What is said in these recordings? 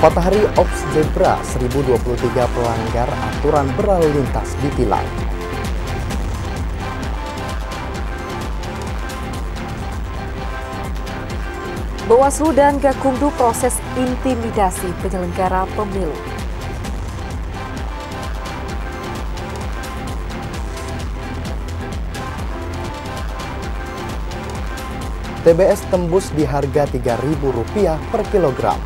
Matahari Ops Zebra 1023 pelanggar aturan berlalu lintas ditilang. Bawaslu dan Gakumdu proses intimidasi penyelenggara pemilu. TBS tembus di harga Rp3.000 per kilogram.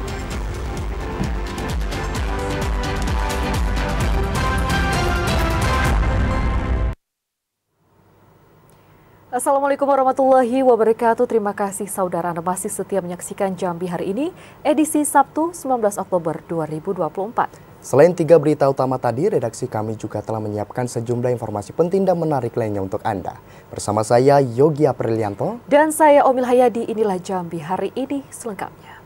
Assalamualaikum warahmatullahi wabarakatuh. Terima kasih saudara Anda masih setia menyaksikan Jambi hari ini, edisi Sabtu 19 Oktober 2024. Selain 3 berita utama tadi, redaksi kami juga telah menyiapkan sejumlah informasi penting dan menarik lainnya untuk Anda. Bersama saya Yogi Aprilianto dan saya Omil Hayadi, inilah Jambi hari ini selengkapnya.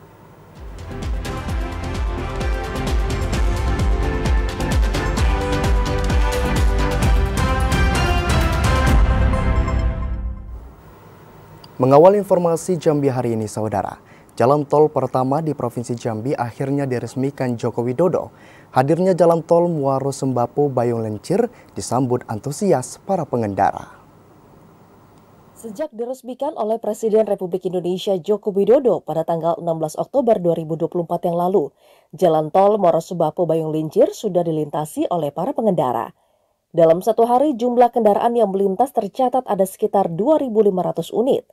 Mengawal informasi Jambi hari ini, saudara. Jalan tol pertama di Provinsi Jambi akhirnya diresmikan Joko Widodo. Hadirnya jalan tol Muaro Sembako Bayung Lencir disambut antusias para pengendara. Sejak diresmikan oleh Presiden Republik Indonesia Joko Widodo pada tanggal 16 Oktober 2024 yang lalu, jalan tol Muaro Sembako Bayung Lencir sudah dilintasi oleh para pengendara. Dalam satu hari, jumlah kendaraan yang melintas tercatat ada sekitar 2.500 unit.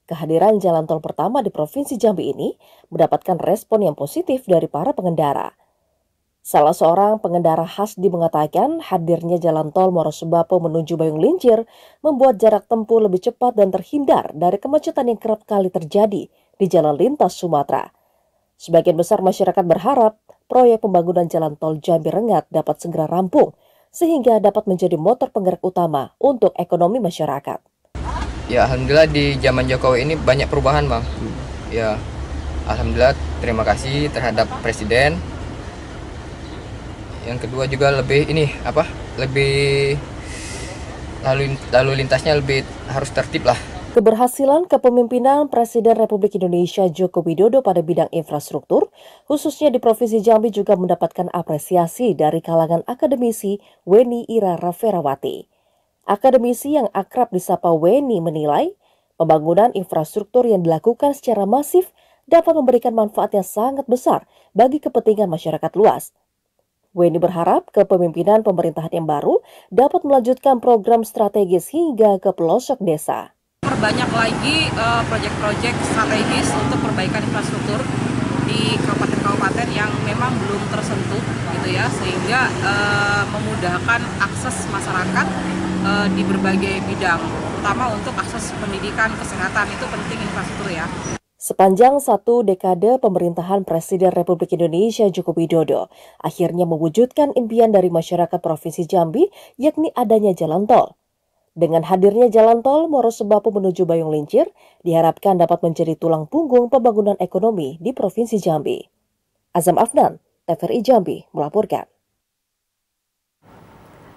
Kehadiran jalan tol pertama di Provinsi Jambi ini mendapatkan respon yang positif dari para pengendara. Salah seorang pengendara Hasdi mengatakan hadirnya jalan tol Muaro Sembako menuju Bayung Lencir membuat jarak tempuh lebih cepat dan terhindar dari kemacetan yang kerap kali terjadi di jalan lintas Sumatera. Sebagian besar masyarakat berharap proyek pembangunan jalan tol Jambi Rengat dapat segera rampung sehingga dapat menjadi motor penggerak utama untuk ekonomi masyarakat. Ya, alhamdulillah di zaman Jokowi ini banyak perubahan, Bang. Ya, alhamdulillah terima kasih terhadap Presiden. Yang kedua juga lebih lalu lintasnya lebih harus tertib lah. Keberhasilan kepemimpinan Presiden Republik Indonesia Joko Widodo pada bidang infrastruktur, khususnya di Provinsi Jambi juga mendapatkan apresiasi dari kalangan akademisi Weni Ira Raferawati. Akademisi yang akrab disapa Weni menilai pembangunan infrastruktur yang dilakukan secara masif dapat memberikan manfaat yang sangat besar bagi kepentingan masyarakat luas. Weni berharap kepemimpinan pemerintahan yang baru dapat melanjutkan program strategis hingga ke pelosok desa. Perbanyak lagi proyek-proyek strategis untuk perbaikan infrastruktur di kabupaten-kabupaten yang memang belum tersentuh gitu ya, sehingga memudahkan akses masyarakat di berbagai bidang, terutama untuk akses pendidikan, kesehatan, itu penting infrastruktur ya. Sepanjang 1 dekade pemerintahan Presiden Republik Indonesia Joko Widodo akhirnya mewujudkan impian dari masyarakat Provinsi Jambi, yakni adanya jalan tol. Dengan hadirnya jalan tol Muaro Sembako menuju Bayung Lencir, diharapkan dapat menjadi tulang punggung pembangunan ekonomi di Provinsi Jambi. Azam Afnan, TVRI Jambi, melaporkan.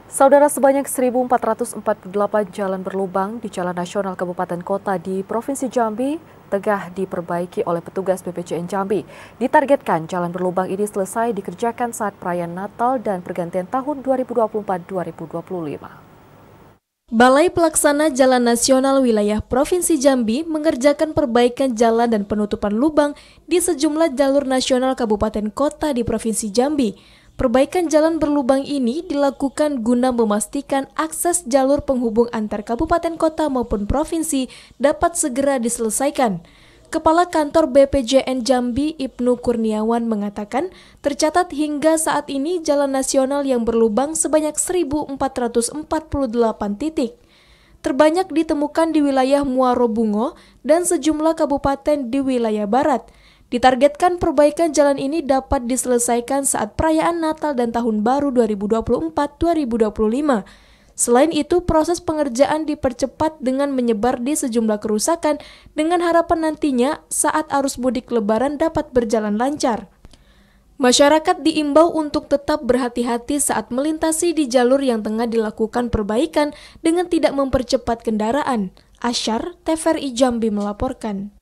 Saudara, sebanyak 1.448 jalan berlubang di Jalan Nasional Kabupaten Kota di Provinsi Jambi tengah diperbaiki oleh petugas BPJN Jambi. Ditargetkan jalan berlubang ini selesai dikerjakan saat perayaan Natal dan pergantian tahun 2024-2025. Balai Pelaksana Jalan Nasional Wilayah Provinsi Jambi mengerjakan perbaikan jalan dan penutupan lubang di sejumlah jalur nasional kabupaten kota di Provinsi Jambi. Perbaikan jalan berlubang ini dilakukan guna memastikan akses jalur penghubung antar kabupaten kota maupun provinsi dapat segera diselesaikan. Kepala Kantor BPJN Jambi Ibnu Kurniawan mengatakan, tercatat hingga saat ini jalan nasional yang berlubang sebanyak 1.448 titik. Terbanyak ditemukan di wilayah Muaro Bungo dan sejumlah kabupaten di wilayah barat. Ditargetkan perbaikan jalan ini dapat diselesaikan saat perayaan Natal dan Tahun Baru 2024-2025. Selain itu, proses pengerjaan dipercepat dengan menyebar di sejumlah kerusakan dengan harapan nantinya saat arus mudik Lebaran dapat berjalan lancar. Masyarakat diimbau untuk tetap berhati-hati saat melintasi di jalur yang tengah dilakukan perbaikan dengan tidak mempercepat kendaraan. Asyar, TVRI Jambi melaporkan.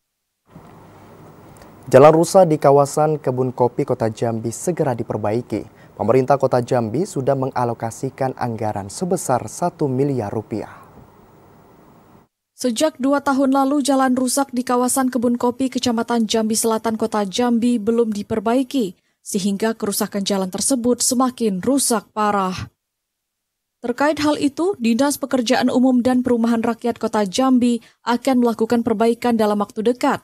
Jalan rusak di kawasan Kebun Kopi Kota Jambi segera diperbaiki. Pemerintah Kota Jambi sudah mengalokasikan anggaran sebesar 1 miliar rupiah. Sejak 2 tahun lalu, jalan rusak di kawasan Kebun Kopi, Kecamatan Jambi Selatan, Kota Jambi belum diperbaiki, sehingga kerusakan jalan tersebut semakin rusak parah. Terkait hal itu, Dinas Pekerjaan Umum dan Perumahan Rakyat Kota Jambi akan melakukan perbaikan dalam waktu dekat.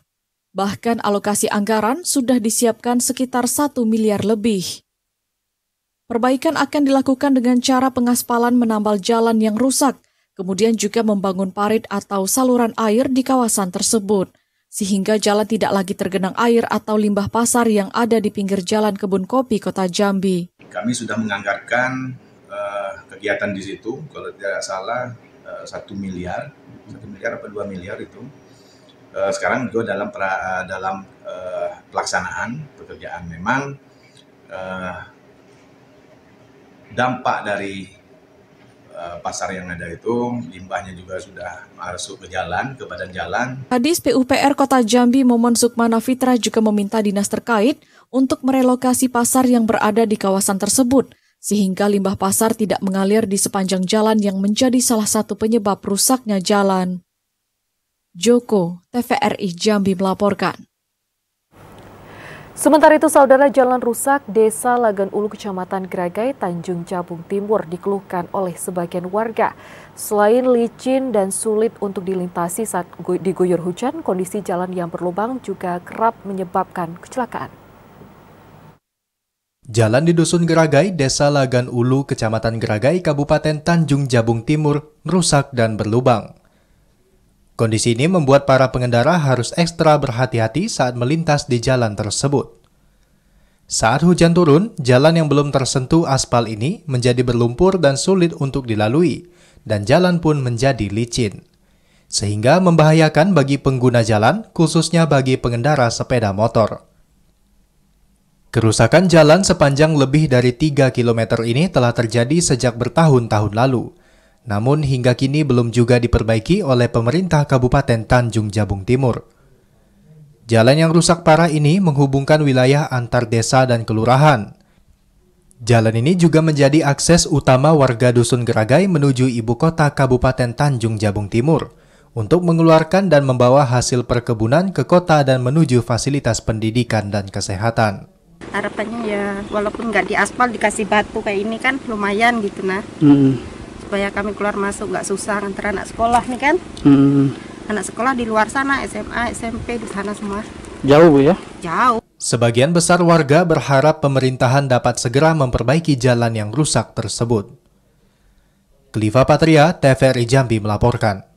Bahkan alokasi anggaran sudah disiapkan sekitar 1 miliar lebih. Perbaikan akan dilakukan dengan cara pengaspalan menambal jalan yang rusak, kemudian juga membangun parit atau saluran air di kawasan tersebut, sehingga jalan tidak lagi tergenang air atau limbah pasar yang ada di pinggir jalan Kebun Kopi Kota Jambi. Kami sudah menganggarkan kegiatan di situ, kalau tidak salah 1 miliar atau 2 miliar itu. Sekarang juga dalam pelaksanaan pekerjaan. Memang dampak dari pasar yang ada itu, limbahnya juga sudah masuk ke jalan, ke badan jalan. Kadis PUPR Kota Jambi Momon Sukmana Fitra juga meminta dinas terkait untuk merelokasi pasar yang berada di kawasan tersebut, sehingga limbah pasar tidak mengalir di sepanjang jalan yang menjadi salah satu penyebab rusaknya jalan. Joko, TVRI Jambi melaporkan. Sementara itu, saudara, jalan rusak Desa Lagan Ulu, Kecamatan Geragai, Tanjung Jabung Timur dikeluhkan oleh sebagian warga. Selain licin dan sulit untuk dilintasi saat diguyur hujan, kondisi jalan yang berlubang juga kerap menyebabkan kecelakaan. Jalan di Dusun Geragai, Desa Lagan Ulu, Kecamatan Geragai, Kabupaten Tanjung Jabung Timur, rusak dan berlubang. Kondisi ini membuat para pengendara harus ekstra berhati-hati saat melintas di jalan tersebut. Saat hujan turun, jalan yang belum tersentuh aspal ini menjadi berlumpur dan sulit untuk dilalui, dan jalan pun menjadi licin, sehingga membahayakan bagi pengguna jalan, khususnya bagi pengendara sepeda motor. Kerusakan jalan sepanjang lebih dari 3 km ini telah terjadi sejak bertahun-tahun lalu. Namun hingga kini belum juga diperbaiki oleh pemerintah Kabupaten Tanjung Jabung Timur. Jalan yang rusak parah ini menghubungkan wilayah antar desa dan kelurahan. Jalan ini juga menjadi akses utama warga Dusun Geragai menuju ibu kota Kabupaten Tanjung Jabung Timur untuk mengeluarkan dan membawa hasil perkebunan ke kota dan menuju fasilitas pendidikan dan kesehatan. Harapannya ya walaupun nggak diaspal, dikasih batu kayak ini kan lumayan gitu nah. Supaya kami keluar masuk nggak susah antara anak sekolah nih kan. Anak sekolah di luar sana, SMA, SMP di sana semua. Jauh Bu ya? Jauh. Sebagian besar warga berharap pemerintahan dapat segera memperbaiki jalan yang rusak tersebut. Kliva Patria, TVRI Jambi melaporkan.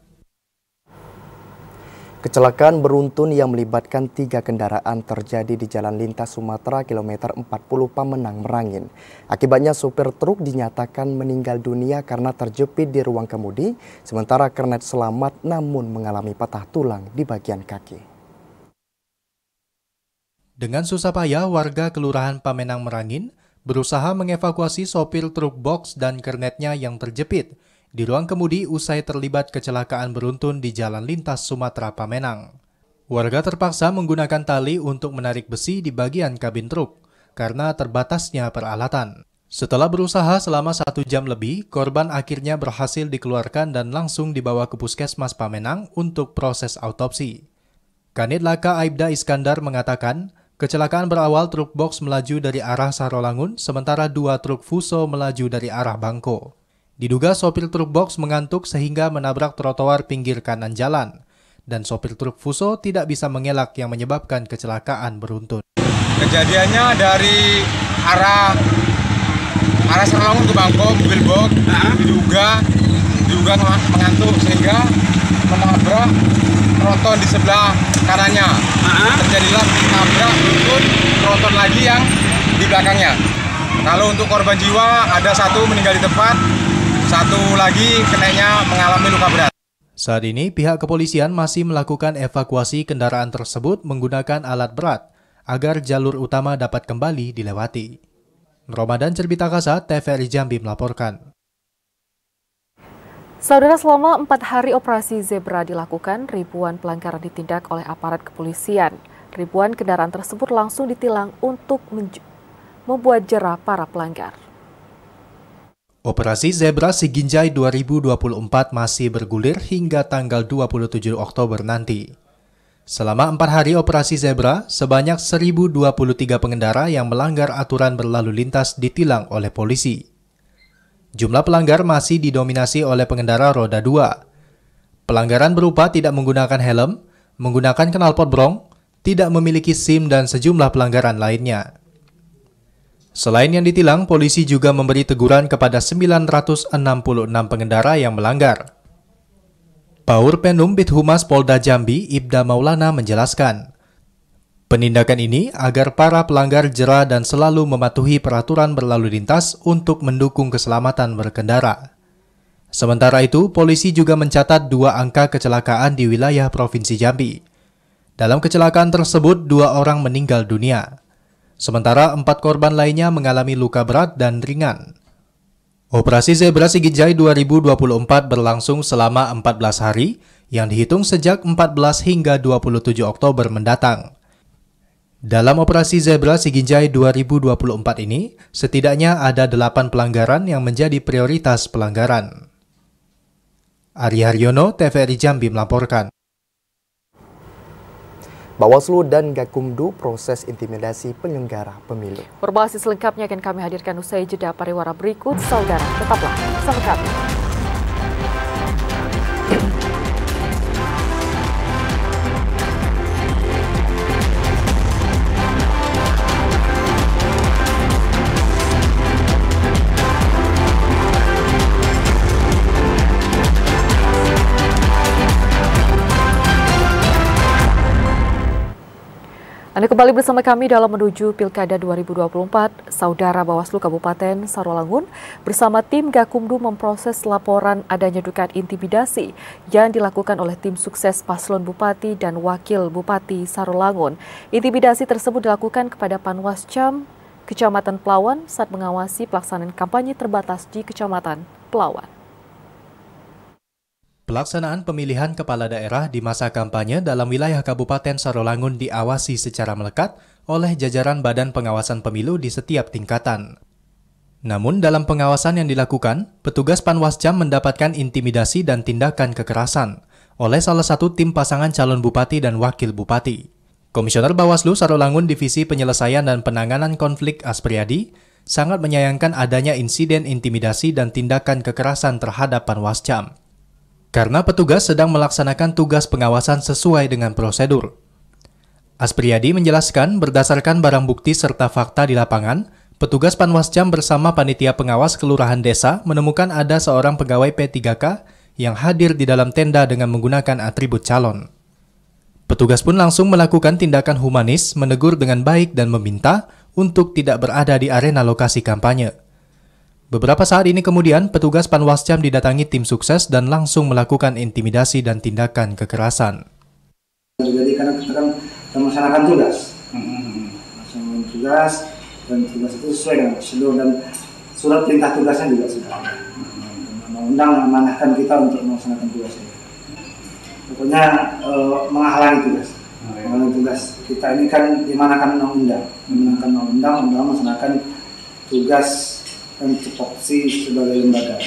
Kecelakaan beruntun yang melibatkan 3 kendaraan terjadi di Jalan Lintas Sumatera kilometer 40 Pamenang Merangin. Akibatnya sopir truk dinyatakan meninggal dunia karena terjepit di ruang kemudi, sementara kernet selamat namun mengalami patah tulang di bagian kaki. Dengan susah payah, warga Kelurahan Pamenang Merangin berusaha mengevakuasi sopir truk box dan kernetnya yang terjepit di ruang kemudi usai terlibat kecelakaan beruntun di Jalan Lintas Sumatera Pamenang. Warga terpaksa menggunakan tali untuk menarik besi di bagian kabin truk karena terbatasnya peralatan. Setelah berusaha selama 1 jam lebih, korban akhirnya berhasil dikeluarkan dan langsung dibawa ke Puskesmas Pamenang untuk proses autopsi. Kanit Laka Aibda Iskandar mengatakan, kecelakaan berawal truk box melaju dari arah Sarolangun, sementara 2 truk Fuso melaju dari arah Bangko. Diduga sopir truk box mengantuk sehingga menabrak trotoar pinggir kanan jalan, dan sopir truk Fuso tidak bisa mengelak yang menyebabkan kecelakaan beruntun. Kejadiannya dari arah Sarolangun ke Bangko, mobil box diduga mengantuk sehingga menabrak tronton di sebelah kanannya. Terjadilah tabrak beruntun tronton lagi yang di belakangnya. Kalau untuk korban jiwa ada 1 meninggal di tempat, 1 lagi kenanya mengalami luka berat. Saat ini pihak kepolisian masih melakukan evakuasi kendaraan tersebut menggunakan alat berat agar jalur utama dapat kembali dilewati. Ramadan Cerbitakasa, TVRI Jambi melaporkan. Saudara, selama 4 hari operasi zebra dilakukan, ribuan pelanggaran ditindak oleh aparat kepolisian. Ribuan kendaraan tersebut langsung ditilang untuk membuat jera para pelanggar. Operasi Zebra Siginjai 2024 masih bergulir hingga tanggal 27 Oktober nanti. Selama 4 hari operasi Zebra, sebanyak 1.023 pengendara yang melanggar aturan berlalu lintas ditilang oleh polisi. Jumlah pelanggar masih didominasi oleh pengendara roda 2. Pelanggaran berupa tidak menggunakan helm, menggunakan knalpot brong, tidak memiliki SIM dan sejumlah pelanggaran lainnya. Selain yang ditilang, polisi juga memberi teguran kepada 966 pengendara yang melanggar. Paur Penum Bithumas Polda Jambi, Ibda Maulana menjelaskan, penindakan ini agar para pelanggar jera dan selalu mematuhi peraturan berlalu lintas untuk mendukung keselamatan berkendara. Sementara itu, polisi juga mencatat 2 angka kecelakaan di wilayah Provinsi Jambi. Dalam kecelakaan tersebut, 2 orang meninggal dunia. Sementara 4 korban lainnya mengalami luka berat dan ringan. Operasi Zebra Siginjai 2024 berlangsung selama 14 hari yang dihitung sejak 14 hingga 27 Oktober mendatang. Dalam operasi Zebra Siginjai 2024 ini, setidaknya ada 8 pelanggaran yang menjadi prioritas pelanggaran. Ari Haryono, TVRI Jambi melaporkan. Bawaslu dan Gakumdu proses intimidasi penyelenggara pemilu. Informasi selengkapnya akan kami hadirkan usai jeda pariwara berikut. Saudara, tetaplah bersama kami. Anda kembali bersama kami dalam menuju Pilkada 2024. Saudara, Bawaslu Kabupaten Sarolangun bersama tim Gakumdu memproses laporan adanya dugaan intimidasi yang dilakukan oleh tim sukses paslon Bupati dan Wakil Bupati Sarolangun. Intimidasi tersebut dilakukan kepada Panwascam Kecamatan Pelawan saat mengawasi pelaksanaan kampanye terbatas di Kecamatan Pelawan. Pelaksanaan pemilihan kepala daerah di masa kampanye dalam wilayah Kabupaten Sarolangun diawasi secara melekat oleh jajaran Badan Pengawasan Pemilu di setiap tingkatan. Namun dalam pengawasan yang dilakukan, petugas Panwascam mendapatkan intimidasi dan tindakan kekerasan oleh salah satu tim pasangan calon bupati dan wakil bupati. Komisioner Bawaslu Sarolangun Divisi Penyelesaian dan Penanganan Konflik Aspriyadi sangat menyayangkan adanya insiden intimidasi dan tindakan kekerasan terhadap Panwascam. Karena petugas sedang melaksanakan tugas pengawasan sesuai dengan prosedur. Aspriyadi menjelaskan berdasarkan barang bukti serta fakta di lapangan, petugas Panwascam bersama panitia pengawas kelurahan desa menemukan ada seorang pegawai P3K yang hadir di dalam tenda dengan menggunakan atribut calon. Petugas pun langsung melakukan tindakan humanis, menegur dengan baik dan meminta untuk tidak berada di arena lokasi kampanye. Beberapa saat ini kemudian, petugas Panwascam didatangi tim sukses dan langsung melakukan intimidasi dan tindakan kekerasan. Jadi karena kita kan melaksanakan tugas, dan tugas itu sesuai dengan prosedur dan surat perintah tugasnya juga sudah ada. Undang-undang memanahkan kita untuk melaksanakan tugas ini. Pokoknya menghalangi tugas. Kita ini kan dimanakan undang-undang, melaksanakan tugas dan tupoksi sebagai lembaga.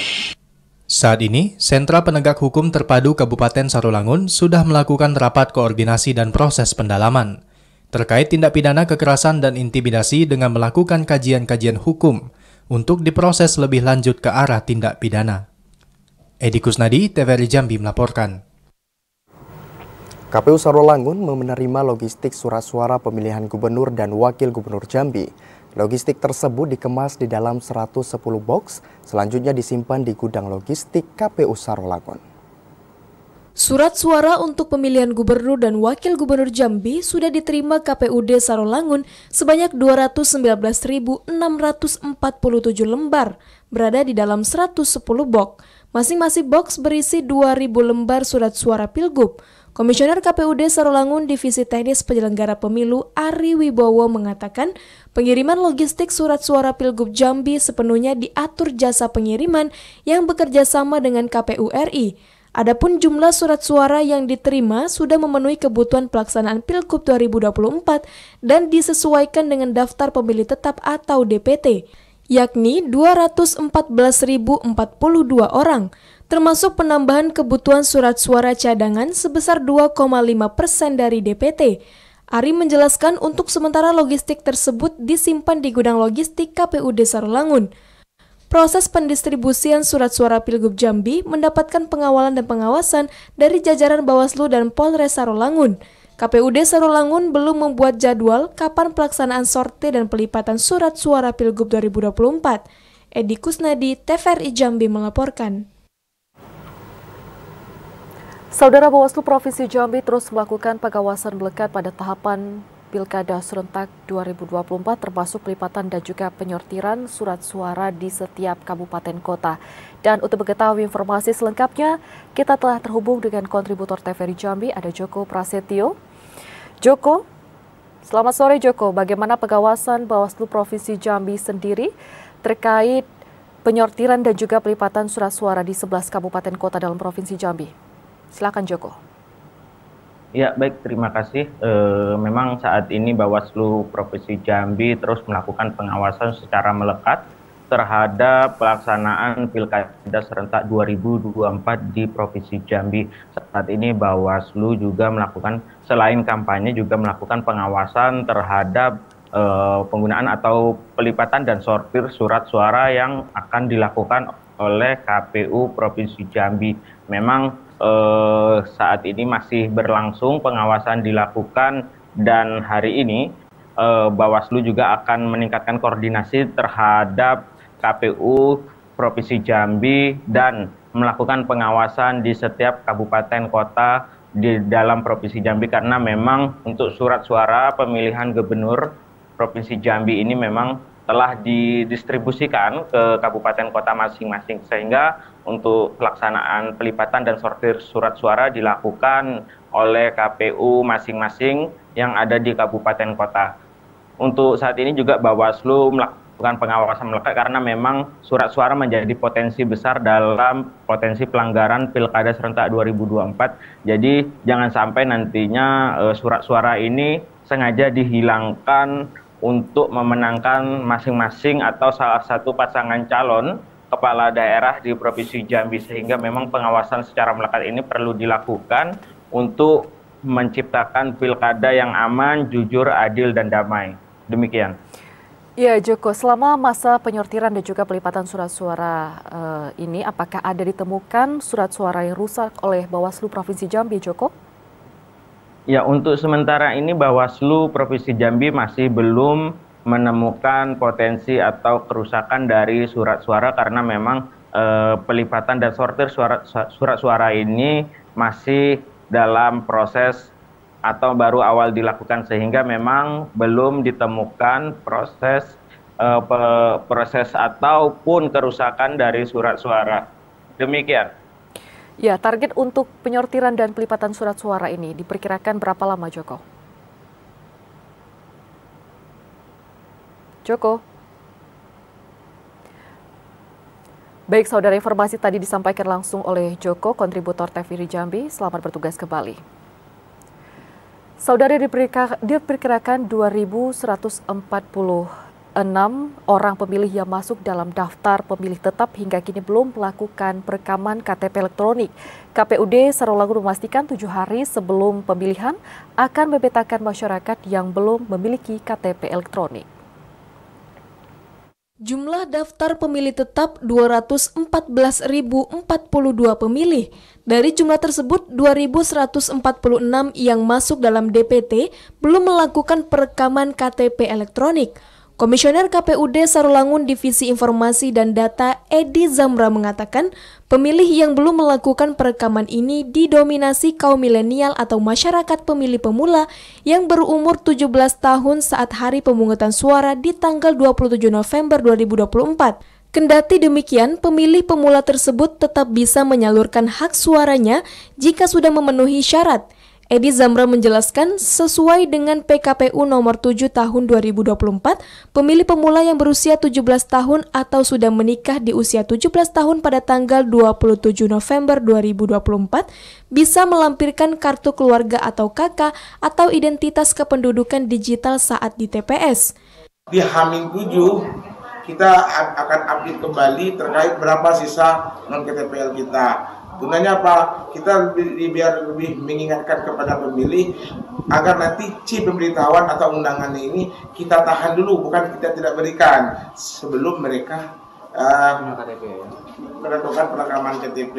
Saat ini, Sentra Penegak Hukum Terpadu Kabupaten Sarolangun sudah melakukan rapat koordinasi dan proses pendalaman terkait tindak pidana kekerasan dan intimidasi dengan melakukan kajian-kajian hukum untuk diproses lebih lanjut ke arah tindak pidana. Edi Kusnadi, TVRI Jambi melaporkan. KPU Sarolangun menerima logistik surat suara pemilihan gubernur dan wakil gubernur Jambi. Logistik tersebut dikemas di dalam 110 box, selanjutnya disimpan di gudang logistik KPU Sarolangun. Surat suara untuk pemilihan gubernur dan wakil gubernur Jambi sudah diterima KPUD Sarolangun sebanyak 219.647 lembar, berada di dalam 110 box. Masing-masing box berisi 2.000 lembar surat suara Pilgub. Komisioner KPUD Sarolangun Divisi Teknis Penyelenggara Pemilu Ari Wibowo mengatakan pengiriman logistik surat suara Pilgub Jambi sepenuhnya diatur jasa pengiriman yang bekerja sama dengan KPU RI. Adapun jumlah surat suara yang diterima sudah memenuhi kebutuhan pelaksanaan Pilgub 2024 dan disesuaikan dengan daftar pemilih tetap atau DPT, yakni 214.042 orang, termasuk penambahan kebutuhan surat suara cadangan sebesar 2,5% dari DPT. Ari menjelaskan untuk sementara logistik tersebut disimpan di gudang logistik KPUD Sarolangun. Proses pendistribusian surat suara Pilgub Jambi mendapatkan pengawalan dan pengawasan dari jajaran Bawaslu dan Polres Sarolangun. KPUD Sarolangun belum membuat jadwal kapan pelaksanaan sortir dan pelipatan surat suara Pilgub 2024. Edi Kusnadi, TVRI Jambi melaporkan. Saudara, Bawaslu Provinsi Jambi terus melakukan pengawasan melekat pada tahapan Pilkada serentak 2024 termasuk pelipatan dan juga penyortiran surat suara di setiap kabupaten kota. Dan untuk mengetahui informasi selengkapnya, kita telah terhubung dengan kontributor TVRI Jambi, ada Joko Prasetyo. Joko, selamat sore Joko. Bagaimana pengawasan Bawaslu Provinsi Jambi sendiri terkait penyortiran dan juga pelipatan surat suara di 11 kabupaten kota dalam Provinsi Jambi? Silakan Joko. Ya, baik, terima kasih. Memang saat ini Bawaslu Provinsi Jambi terus melakukan pengawasan secara melekat terhadap pelaksanaan Pilkada serentak 2024 di Provinsi Jambi. Saat ini Bawaslu juga melakukan, selain kampanye, juga melakukan pengawasan terhadap penggunaan atau pelipatan dan sortir surat suara yang akan dilakukan oleh KPU Provinsi Jambi. Memang saat ini masih berlangsung pengawasan dilakukan dan hari ini Bawaslu juga akan meningkatkan koordinasi terhadap KPU Provinsi Jambi dan melakukan pengawasan di setiap kabupaten kota di dalam Provinsi Jambi karena memang untuk surat suara pemilihan gubernur Provinsi Jambi ini memang telah didistribusikan ke kabupaten kota masing-masing sehingga untuk pelaksanaan pelipatan dan sortir surat suara dilakukan oleh KPU masing-masing yang ada di kabupaten kota. Untuk saat ini juga Bawaslu melakukan pengawasan melekat karena memang surat suara menjadi potensi besar dalam potensi pelanggaran Pilkada serentak 2024. Jadi jangan sampai nantinya surat suara ini sengaja dihilangkan untuk memenangkan masing-masing atau salah satu pasangan calon kepala daerah di Provinsi Jambi, sehingga memang pengawasan secara melekat ini perlu dilakukan untuk menciptakan pilkada yang aman, jujur, adil, dan damai. Demikian. Ya, Joko, selama masa penyortiran dan juga pelipatan surat suara ini, apakah ada ditemukan surat suara yang rusak oleh Bawaslu Provinsi Jambi, Joko? Ya, untuk sementara ini Bawaslu Provinsi Jambi masih belum menemukan potensi atau kerusakan dari surat suara karena memang pelipatan dan sortir surat suara ini masih dalam proses atau baru awal dilakukan sehingga memang belum ditemukan proses ataupun kerusakan dari surat suara. Demikian. Ya, target untuk penyortiran dan pelipatan surat suara ini diperkirakan berapa lama, Joko? Joko? Baik, saudara, informasi tadi disampaikan langsung oleh Joko, kontributor TVRI Jambi. Selamat bertugas kembali. Saudara, diperkirakan 2.146 orang pemilih yang masuk dalam daftar pemilih tetap hingga kini belum melakukan perekaman KTP elektronik. KPUD Sarolangun memastikan 7 hari sebelum pemilihan akan memetakan masyarakat yang belum memiliki KTP elektronik. Jumlah daftar pemilih tetap 214.042 pemilih. Dari jumlah tersebut, 2.146 yang masuk dalam DPT belum melakukan perekaman KTP elektronik. Komisioner KPUD Sarolangun Divisi Informasi dan Data Edi Zamra mengatakan, pemilih yang belum melakukan perekaman ini didominasi kaum milenial atau masyarakat pemilih pemula yang berumur 17 tahun saat hari pemungutan suara di tanggal 27 November 2024. Kendati demikian, pemilih pemula tersebut tetap bisa menyalurkan hak suaranya jika sudah memenuhi syarat. Edi Zamra menjelaskan sesuai dengan PKPU nomor 7 tahun 2024, pemilih pemula yang berusia 17 tahun atau sudah menikah di usia 17 tahun pada tanggal 27 November 2024 bisa melampirkan kartu keluarga atau KK atau identitas kependudukan digital saat di TPS. Di H-7 kita akan update kembali terkait berapa sisa non-KTPL kita. Gunanya apa? Kita biar lebih mengingatkan kepada pemilih agar nanti C pemberitahuan atau undangannya ini kita tahan dulu, bukan kita tidak berikan sebelum mereka melakukan perekaman KTP.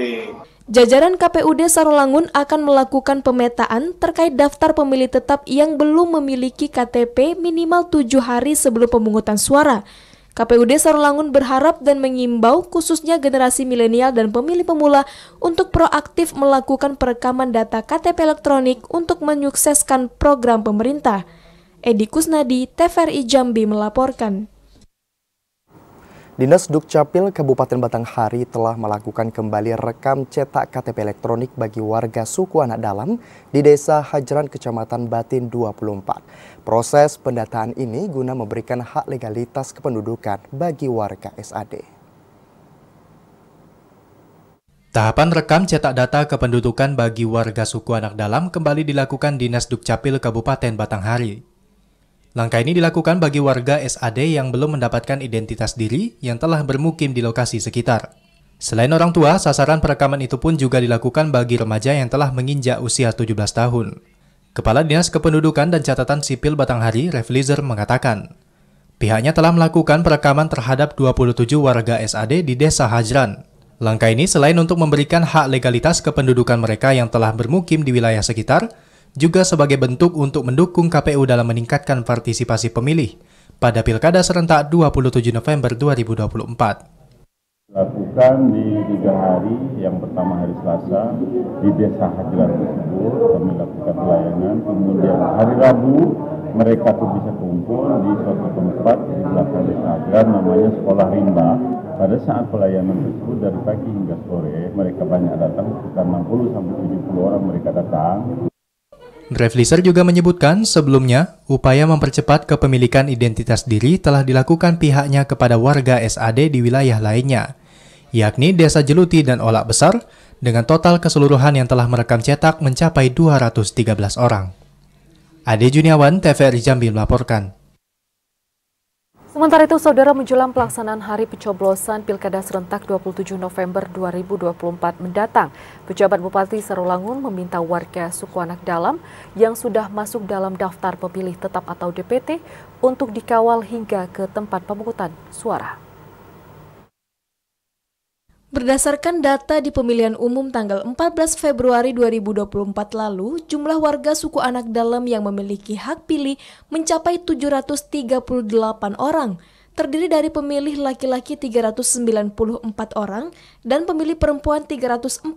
Jajaran KPUD Sarolangun akan melakukan pemetaan terkait daftar pemilih tetap yang belum memiliki KTP minimal 7 hari sebelum pemungutan suara. KPUD Sarolangun berharap dan mengimbau khususnya generasi milenial dan pemilih pemula untuk proaktif melakukan perekaman data KTP elektronik untuk menyukseskan program pemerintah. Edi Kusnadi, TVRI Jambi melaporkan. Dinas Dukcapil Kabupaten Batanghari telah melakukan kembali rekam cetak KTP elektronik bagi warga suku anak dalam di Desa Hajran, Kecamatan Batin 24. Proses pendataan ini guna memberikan hak legalitas kependudukan bagi warga SAD. Tahapan rekam cetak data kependudukan bagi warga suku anak dalam kembali dilakukan Dinas Dukcapil Kabupaten Batanghari. Langkah ini dilakukan bagi warga SAD yang belum mendapatkan identitas diri yang telah bermukim di lokasi sekitar. Selain orang tua, sasaran perekaman itu pun juga dilakukan bagi remaja yang telah menginjak usia 17 tahun. Kepala Dinas Kependudukan dan Catatan Sipil Batanghari, Reflizer, mengatakan, pihaknya telah melakukan perekaman terhadap 27 warga SAD di Desa Hajran. Langkah ini selain untuk memberikan hak legalitas kependudukan mereka yang telah bermukim di wilayah sekitar, juga sebagai bentuk untuk mendukung KPU dalam meningkatkan partisipasi pemilih pada Pilkada serentak 27 November 2024. Lakukan di 3 hari, yang pertama hari Selasa di Desa Hajran tersebut kami lakukan pelayanan, kemudian hari Rabu mereka tuh bisa kumpul di suatu tempat di belakang Desa Hajran namanya Sekolah Rimba. Pada saat pelayanan tersebut dari pagi hingga sore mereka banyak datang, sekitar 60-70 orang mereka datang. Reflizer juga menyebutkan sebelumnya, upaya mempercepat kepemilikan identitas diri telah dilakukan pihaknya kepada warga SAD di wilayah lainnya, yakni Desa Jeluti dan Olak Besar, dengan total keseluruhan yang telah merekam cetak mencapai 213 orang. Ade Juniawan, TVRI Jambi melaporkan. Sementara itu, saudara, menjelang pelaksanaan hari pencoblosan Pilkada serentak 27 November 2024 mendatang, pejabat Bupati Sarolangun meminta warga suku anak dalam yang sudah masuk dalam daftar pemilih tetap atau DPT untuk dikawal hingga ke tempat pemungutan suara. Berdasarkan data di pemilihan umum tanggal 14 Februari 2024 lalu, jumlah warga suku anak dalam yang memiliki hak pilih mencapai 738 orang, terdiri dari pemilih laki-laki 394 orang dan pemilih perempuan 344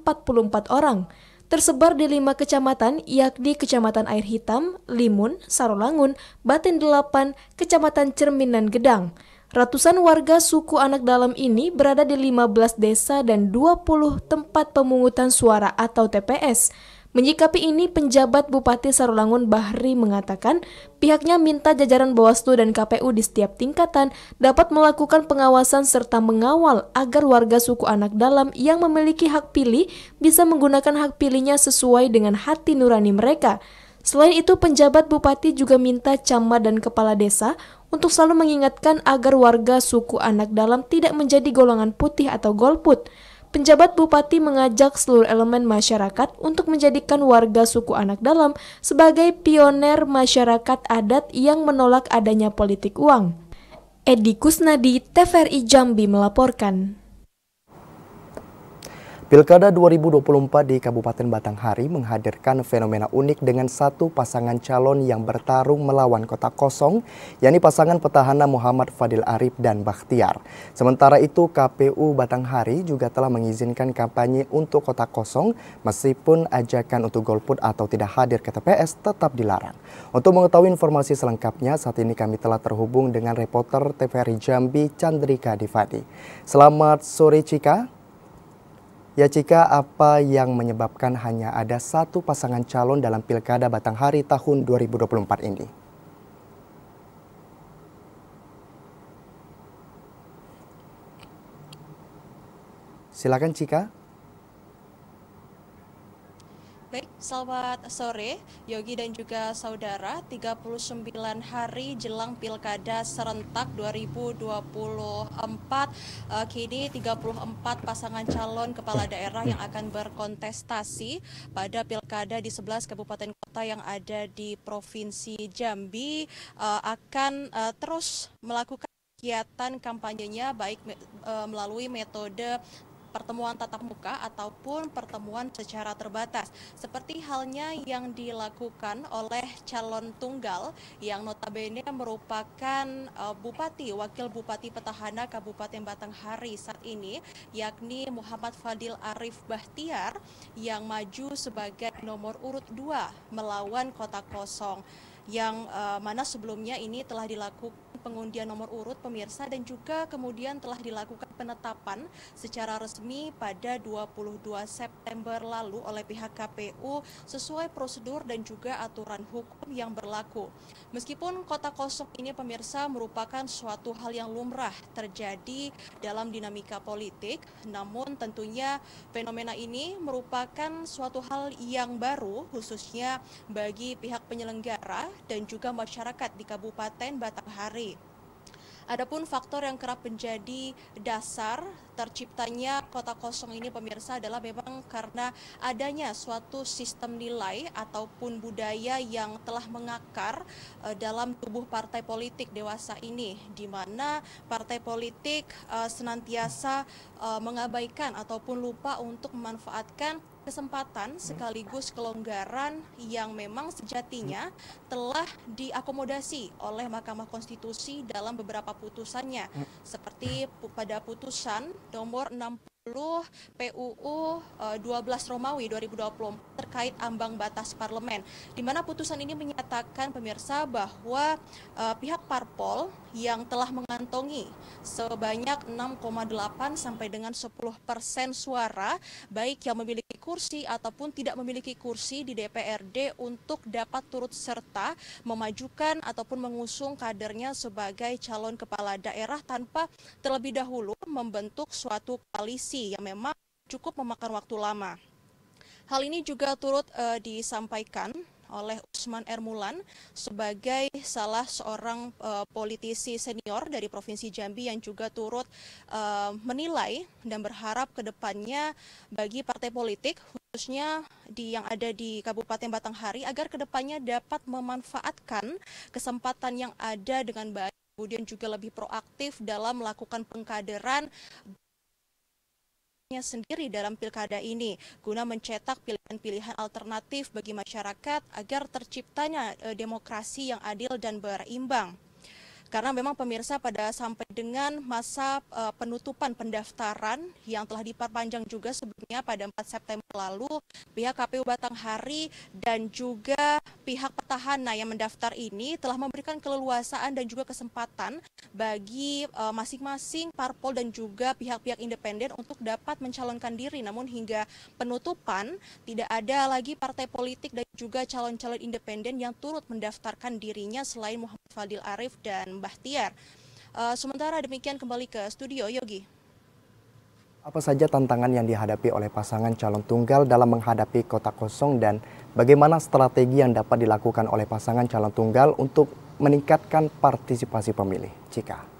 orang, tersebar di 5 kecamatan, yakni Kecamatan Air Hitam, Limun, Sarolangun, Batin 8, Kecamatan Cermin dan Gedang. Ratusan warga suku anak dalam ini berada di 15 desa dan 20 tempat pemungutan suara atau TPS. Menyikapi ini, penjabat Bupati Sarolangun Bahri mengatakan pihaknya minta jajaran Bawaslu dan KPU di setiap tingkatan dapat melakukan pengawasan serta mengawal agar warga suku anak dalam yang memiliki hak pilih bisa menggunakan hak pilihnya sesuai dengan hati nurani mereka. Selain itu, penjabat Bupati juga minta camat dan kepala desa untuk selalu mengingatkan agar warga suku anak dalam tidak menjadi golongan putih atau golput. Penjabat Bupati mengajak seluruh elemen masyarakat untuk menjadikan warga suku anak dalam sebagai pioner masyarakat adat yang menolak adanya politik uang. Edi Kusnadi, TVRI Jambi melaporkan. Pilkada 2024 di Kabupaten Batanghari menghadirkan fenomena unik dengan satu pasangan calon yang bertarung melawan kota kosong, yakni pasangan petahana Muhammad Fadil Arif dan Bakhtiar. Sementara itu, KPU Batanghari juga telah mengizinkan kampanye untuk kota kosong meskipun ajakan untuk golput atau tidak hadir ke TPS tetap dilarang. Untuk mengetahui informasi selengkapnya, saat ini kami telah terhubung dengan reporter TVRI Jambi Chandrika Divadi. Selamat sore, Cika. Ya Cika, apa yang menyebabkan hanya ada satu pasangan calon dalam Pilkada Batanghari tahun 2024 ini? Silakan Cika. Baik, selamat sore Yogi dan juga saudara. 39 hari jelang Pilkada serentak 2024, kini 34 pasangan calon kepala daerah yang akan berkontestasi pada Pilkada di 11 kabupaten kota yang ada di Provinsi Jambi akan terus melakukan kegiatan kampanyenya baik melalui metode pertemuan tatap muka ataupun pertemuan secara terbatas. Seperti halnya yang dilakukan oleh calon tunggal yang notabene merupakan Bupati, Wakil Bupati Petahana Kabupaten Batanghari saat ini, yakni Muhammad Fadil Arif Bahtiar yang maju sebagai nomor urut 2 melawan Kota Kosong. Yang mana sebelumnya ini telah dilakukan pengundian nomor urut pemirsa dan juga kemudian telah dilakukan penetapan secara resmi pada 22 September lalu oleh pihak KPU sesuai prosedur dan juga aturan hukum yang berlaku. Meskipun Kota Kosong ini pemirsa merupakan suatu hal yang lumrah terjadi dalam dinamika politik, namun tentunya fenomena ini merupakan suatu hal yang baru khususnya bagi pihak penyelenggara dan juga masyarakat di Kabupaten Batanghari. Adapun faktor yang kerap menjadi dasar terciptanya Kota Kosong ini pemirsa adalah memang karena adanya suatu sistem nilai ataupun budaya yang telah mengakar dalam tubuh partai politik dewasa ini, di mana partai politik senantiasa mengabaikan ataupun lupa untuk memanfaatkan kesempatan sekaligus kelonggaran yang memang sejatinya telah diakomodasi oleh Mahkamah Konstitusi dalam beberapa putusannya, seperti pada putusan nomor 60 PUU 12 Romawi 2020 terkait ambang batas parlemen, di mana putusan ini menyatakan pemirsa bahwa pihak parpol yang telah mengantongi sebanyak 6,8 sampai dengan 10% suara baik yang memiliki kursi ataupun tidak memiliki kursi di DPRD untuk dapat turut serta memajukan ataupun mengusung kadernya sebagai calon kepala daerah tanpa terlebih dahulu membentuk suatu koalisi yang memang cukup memakan waktu lama. Hal ini juga turut disampaikan oleh Usman Ermulan sebagai salah seorang politisi senior dari Provinsi Jambi yang juga turut menilai dan berharap ke depannya bagi partai politik khususnya yang ada di Kabupaten Batanghari agar ke depannya dapat memanfaatkan kesempatan yang ada dengan baik, kemudian juga lebih proaktif dalam melakukan pengkaderan sendiri dalam pilkada ini guna mencetak pilihan-pilihan alternatif bagi masyarakat agar terciptanya demokrasi yang adil dan berimbang. Karena memang pemirsa pada sampai dengan masa penutupan pendaftaran yang telah diperpanjang juga sebelumnya pada 4 September lalu, pihak KPU Batanghari dan juga pihak petahana yang mendaftar ini telah memberikan keleluasaan dan juga kesempatan bagi masing-masing parpol dan juga pihak-pihak independen untuk dapat mencalonkan diri. Namun hingga penutupan tidak ada lagi partai politik dan juga calon-calon independen yang turut mendaftarkan dirinya selain Muhammad Fadil Arif dan Bahtiar. Sementara demikian kembali ke studio Yogi. Apa saja tantangan yang dihadapi oleh pasangan calon tunggal dalam menghadapi Kota Kosong dan bagaimana strategi yang dapat dilakukan oleh pasangan calon tunggal untuk meningkatkan partisipasi pemilih? Cika.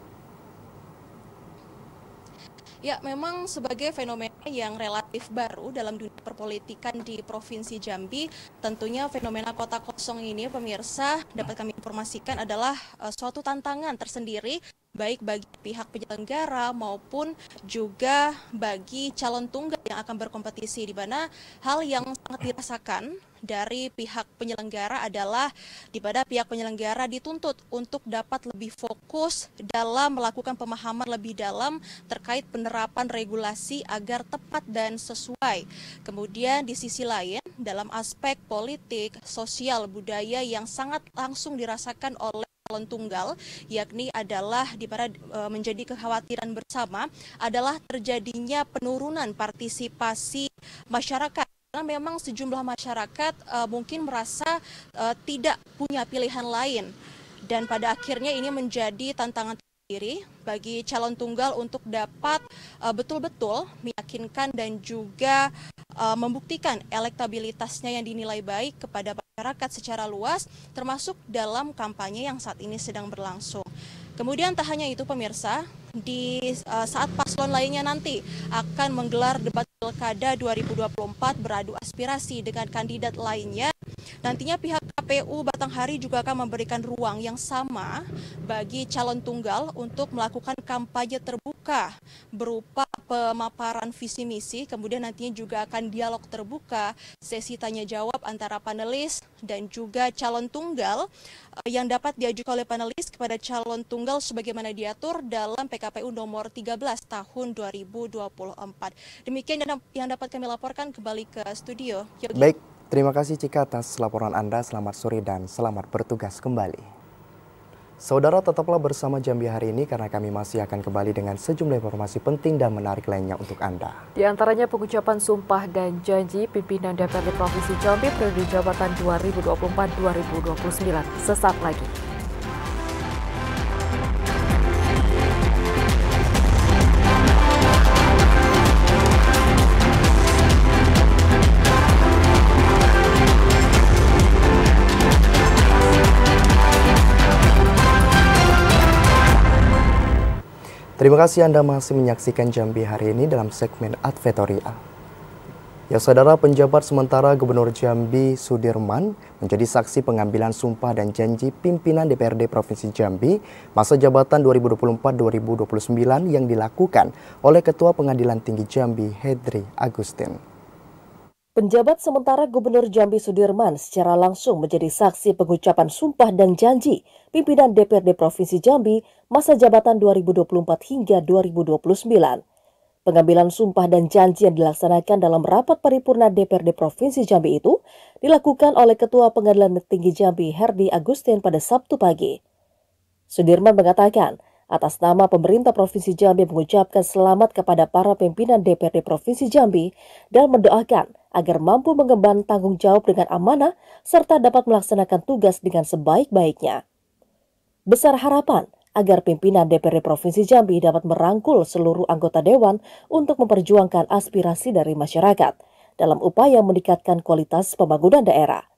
Ya, memang sebagai fenomena yang relatif baru dalam dunia perpolitikan di Provinsi Jambi, tentunya fenomena Kota Kosong ini pemirsa dapat kami informasikan adalah suatu tantangan tersendiri baik bagi pihak penyelenggara maupun juga bagi calon tunggal yang akan berkompetisi, di mana hal yang sangat dirasakan dari pihak penyelenggara adalah di mana pihak penyelenggara dituntut untuk dapat lebih fokus dalam melakukan pemahaman lebih dalam terkait penerapan regulasi agar tepat dan sesuai. Kemudian di sisi lain dalam aspek politik, sosial, budaya yang sangat langsung dirasakan oleh calon tunggal, yakni adalah di mana menjadi kekhawatiran bersama adalah terjadinya penurunan partisipasi masyarakat. Karena memang sejumlah masyarakat mungkin merasa tidak punya pilihan lain, dan pada akhirnya ini menjadi tantangan tersendiri bagi calon tunggal untuk dapat betul-betul meyakinkan dan juga membuktikan elektabilitasnya yang dinilai baik kepada masyarakat secara luas, termasuk dalam kampanye yang saat ini sedang berlangsung. Kemudian tak hanya itu pemirsa, di saat paslon lainnya nanti akan menggelar debat Pilkada 2024 beradu aspirasi dengan kandidat lainnya. Nantinya pihak KPU Batanghari juga akan memberikan ruang yang sama bagi calon tunggal untuk melakukan kampanye terbuka berupa pemaparan visi misi, kemudian nantinya juga akan dialog terbuka, sesi tanya jawab antara panelis dan juga calon tunggal yang dapat diajukan oleh panelis kepada calon tunggal sebagaimana diatur dalam PKPU nomor 13 tahun 2024. Demikian yang dapat kami laporkan, kembali ke studio. Yogi. Baik, terima kasih Cika atas laporan Anda. Selamat sore dan selamat bertugas kembali. Saudara, tetaplah bersama Jambi hari ini karena kami masih akan kembali dengan sejumlah informasi penting dan menarik lainnya untuk Anda. Di antaranya pengucapan sumpah dan janji pimpinan DPRD Provinsi Jambi periode jabatan 2024-2029 sesaat lagi. Terima kasih Anda masih menyaksikan Jambi hari ini dalam segmen Advertorial. Ya saudara, penjabat sementara Gubernur Jambi Sudirman menjadi saksi pengambilan sumpah dan janji pimpinan DPRD Provinsi Jambi masa jabatan 2024-2029 yang dilakukan oleh Ketua Pengadilan Tinggi Jambi Hedri Agustin. Penjabat sementara Gubernur Jambi Sudirman secara langsung menjadi saksi pengucapan sumpah dan janji pimpinan DPRD Provinsi Jambi masa jabatan 2024 hingga 2029. Pengambilan sumpah dan janji yang dilaksanakan dalam rapat paripurna DPRD Provinsi Jambi itu dilakukan oleh Ketua Pengadilan Tinggi Jambi Hedri Agustin pada Sabtu pagi. Sudirman mengatakan, atas nama pemerintah Provinsi Jambi mengucapkan selamat kepada para pimpinan DPRD Provinsi Jambi dan mendoakan agar mampu mengemban tanggung jawab dengan amanah serta dapat melaksanakan tugas dengan sebaik-baiknya. Besar harapan agar pimpinan DPRD Provinsi Jambi dapat merangkul seluruh anggota dewan untuk memperjuangkan aspirasi dari masyarakat dalam upaya meningkatkan kualitas pembangunan daerah.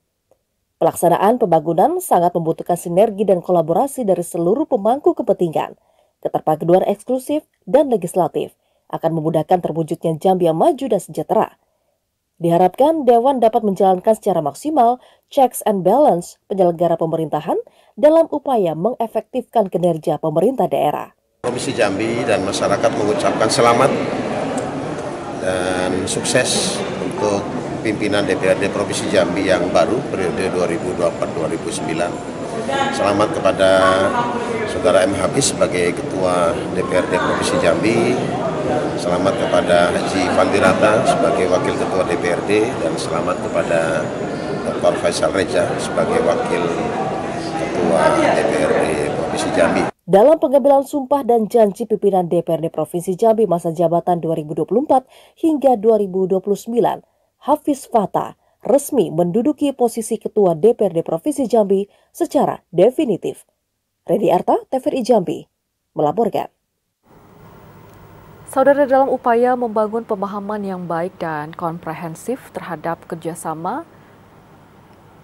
Pelaksanaan pembangunan sangat membutuhkan sinergi dan kolaborasi dari seluruh pemangku kepentingan. Keterpaduan eksklusif dan legislatif akan memudahkan terwujudnya Jambi yang maju dan sejahtera. Diharapkan Dewan dapat menjalankan secara maksimal checks and balance penyelenggara pemerintahan dalam upaya mengefektifkan kinerja pemerintah daerah. Provinsi Jambi dan masyarakat mengucapkan selamat dan sukses untuk pimpinan DPRD Provinsi Jambi yang baru periode 2024-2029. Selamat kepada Saudara M. Habis sebagai Ketua DPRD Provinsi Jambi. Selamat kepada Haji Fandirata sebagai Wakil Ketua DPRD dan selamat kepada Dr. Faisal Reja sebagai Wakil Ketua DPRD Provinsi Jambi. Dalam pengambilan sumpah dan janji pimpinan DPRD Provinsi Jambi masa jabatan 2024 hingga 2029, Hafiz Fatah resmi menduduki posisi Ketua DPRD Provinsi Jambi secara definitif. Redi Arta, TVRI Jambi, melaporkan. Saudara, dalam upaya membangun pemahaman yang baik dan komprehensif terhadap kerjasama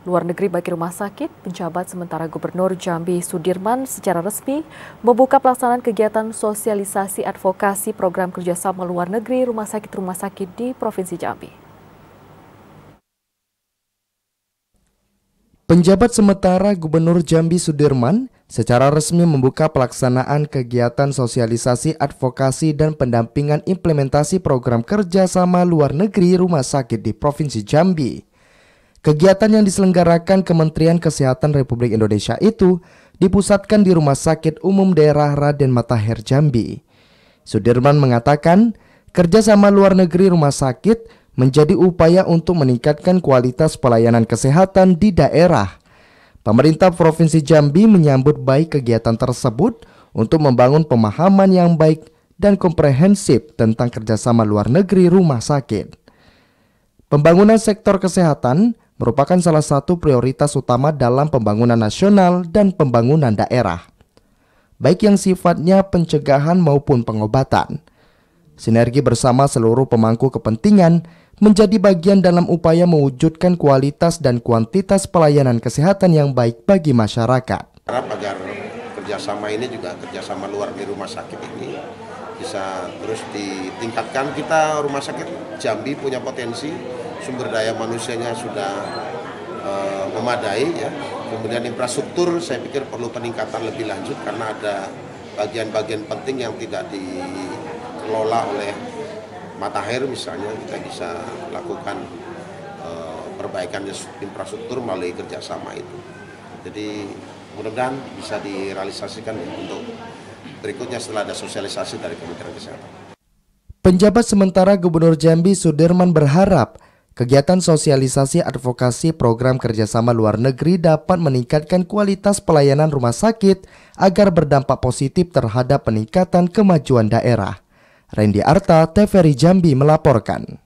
luar negeri bagi rumah sakit, penjabat sementara Gubernur Jambi Sudirman secara resmi membuka pelaksanaan kegiatan sosialisasi advokasi program kerjasama luar negeri rumah sakit di Provinsi Jambi. Penjabat sementara Gubernur Jambi Sudirman secara resmi membuka pelaksanaan kegiatan sosialisasi advokasi dan pendampingan implementasi program kerjasama luar negeri rumah sakit di Provinsi Jambi. Kegiatan yang diselenggarakan Kementerian Kesehatan Republik Indonesia itu dipusatkan di Rumah Sakit Umum Daerah Raden Matahir Jambi. Sudirman mengatakan, kerjasama luar negeri rumah sakit menjadi upaya untuk meningkatkan kualitas pelayanan kesehatan di daerah. Pemerintah Provinsi Jambi menyambut baik kegiatan tersebut untuk membangun pemahaman yang baik dan komprehensif tentang kerjasama luar negeri rumah sakit. Pembangunan sektor kesehatan merupakan salah satu prioritas utama dalam pembangunan nasional dan pembangunan daerah, baik yang sifatnya pencegahan maupun pengobatan. Sinergi bersama seluruh pemangku kepentingan menjadi bagian dalam upaya mewujudkan kualitas dan kuantitas pelayanan kesehatan yang baik bagi masyarakat. Harap agar kerjasama ini juga kerjasama luar di rumah sakit ini bisa terus ditingkatkan. Kita rumah sakit Jambi punya potensi, sumber daya manusianya sudah memadai ya. Kemudian infrastruktur saya pikir perlu peningkatan lebih lanjut karena ada bagian-bagian penting yang tidak dikelola oleh Mataher, misalnya kita bisa lakukan perbaikan infrastruktur melalui kerjasama itu. Jadi mudah-mudahan bisa direalisasikan untuk berikutnya setelah ada sosialisasi dari Kementerian Kesehatan. Penjabat sementara Gubernur Jambi Sudirman berharap kegiatan sosialisasi advokasi program kerjasama luar negeri dapat meningkatkan kualitas pelayanan rumah sakit agar berdampak positif terhadap peningkatan kemajuan daerah. Randy Arta, TVRI Jambi melaporkan.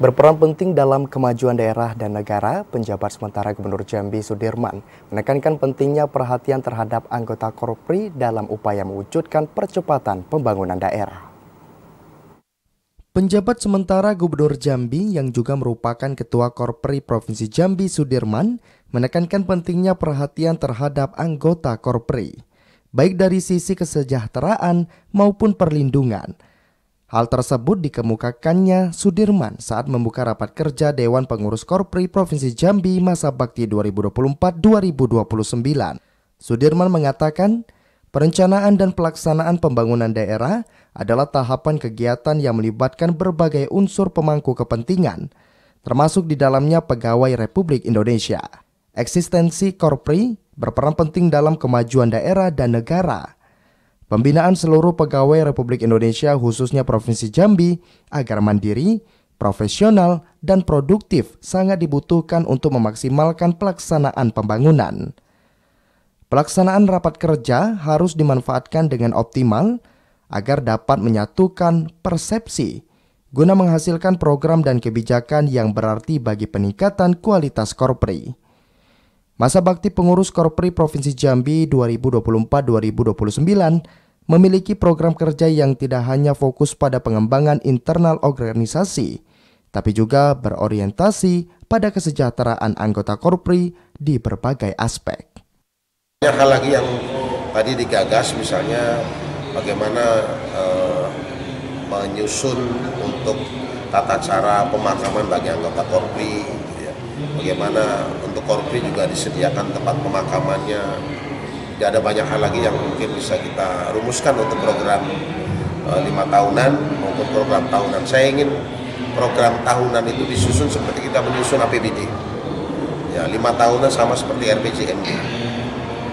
Berperan penting dalam kemajuan daerah dan negara, penjabat sementara Gubernur Jambi Sudirman menekankan pentingnya perhatian terhadap anggota Korpri dalam upaya mewujudkan percepatan pembangunan daerah. Penjabat sementara Gubernur Jambi yang juga merupakan Ketua Korpri Provinsi Jambi Sudirman menekankan pentingnya perhatian terhadap anggota Korpri, baik dari sisi kesejahteraan maupun perlindungan. Hal tersebut dikemukakannya Sudirman saat membuka rapat kerja Dewan Pengurus Korpri Provinsi Jambi masa bakti 2024-2029. Sudirman mengatakan, perencanaan dan pelaksanaan pembangunan daerah adalah tahapan kegiatan yang melibatkan berbagai unsur pemangku kepentingan, termasuk di dalamnya pegawai Republik Indonesia. Eksistensi Korpri berperan penting dalam kemajuan daerah dan negara. Pembinaan seluruh pegawai Republik Indonesia khususnya Provinsi Jambi agar mandiri, profesional, dan produktif sangat dibutuhkan untuk memaksimalkan pelaksanaan pembangunan. Pelaksanaan rapat kerja harus dimanfaatkan dengan optimal agar dapat menyatukan persepsi guna menghasilkan program dan kebijakan yang berarti bagi peningkatan kualitas Korpri. Masa bakti pengurus Korpri Provinsi Jambi 2024-2029 memiliki program kerja yang tidak hanya fokus pada pengembangan internal organisasi, tapi juga berorientasi pada kesejahteraan anggota Korpri di berbagai aspek. Banyak hal lagi yang tadi digagas, misalnya bagaimana menyusun untuk tata cara pemakaman bagi anggota Korpri. Bagaimana untuk Korpri juga disediakan tempat pemakamannya. Jadi ada banyak hal lagi yang mungkin bisa kita rumuskan untuk program 5 tahunan maupun program tahunan. Saya ingin program tahunan itu disusun seperti kita menyusun APBD. Ya, 5 tahunan sama seperti RPJMD.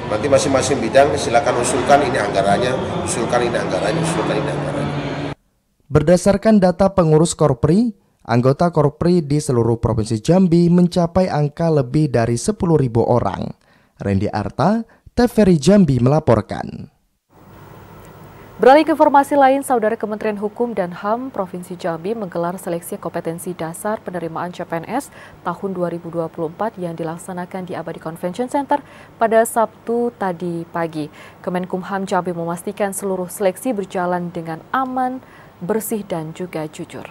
Nanti masing-masing bidang silakan usulkan ini anggarannya, usulkan ini anggarannya, usulkan ini anggarannya. Berdasarkan data pengurus Korpri, anggota Korpri di seluruh Provinsi Jambi mencapai angka lebih dari 10.000 orang. Randy Arta, TVRI Jambi melaporkan. Beralih ke informasi lain, Saudara Kementerian Hukum dan HAM Provinsi Jambi menggelar seleksi kompetensi dasar penerimaan CPNS tahun 2024 yang dilaksanakan di Abadi Convention Center pada Sabtu tadi pagi. Kemenkumham Jambi memastikan seluruh seleksi berjalan dengan aman, bersih, dan juga jujur.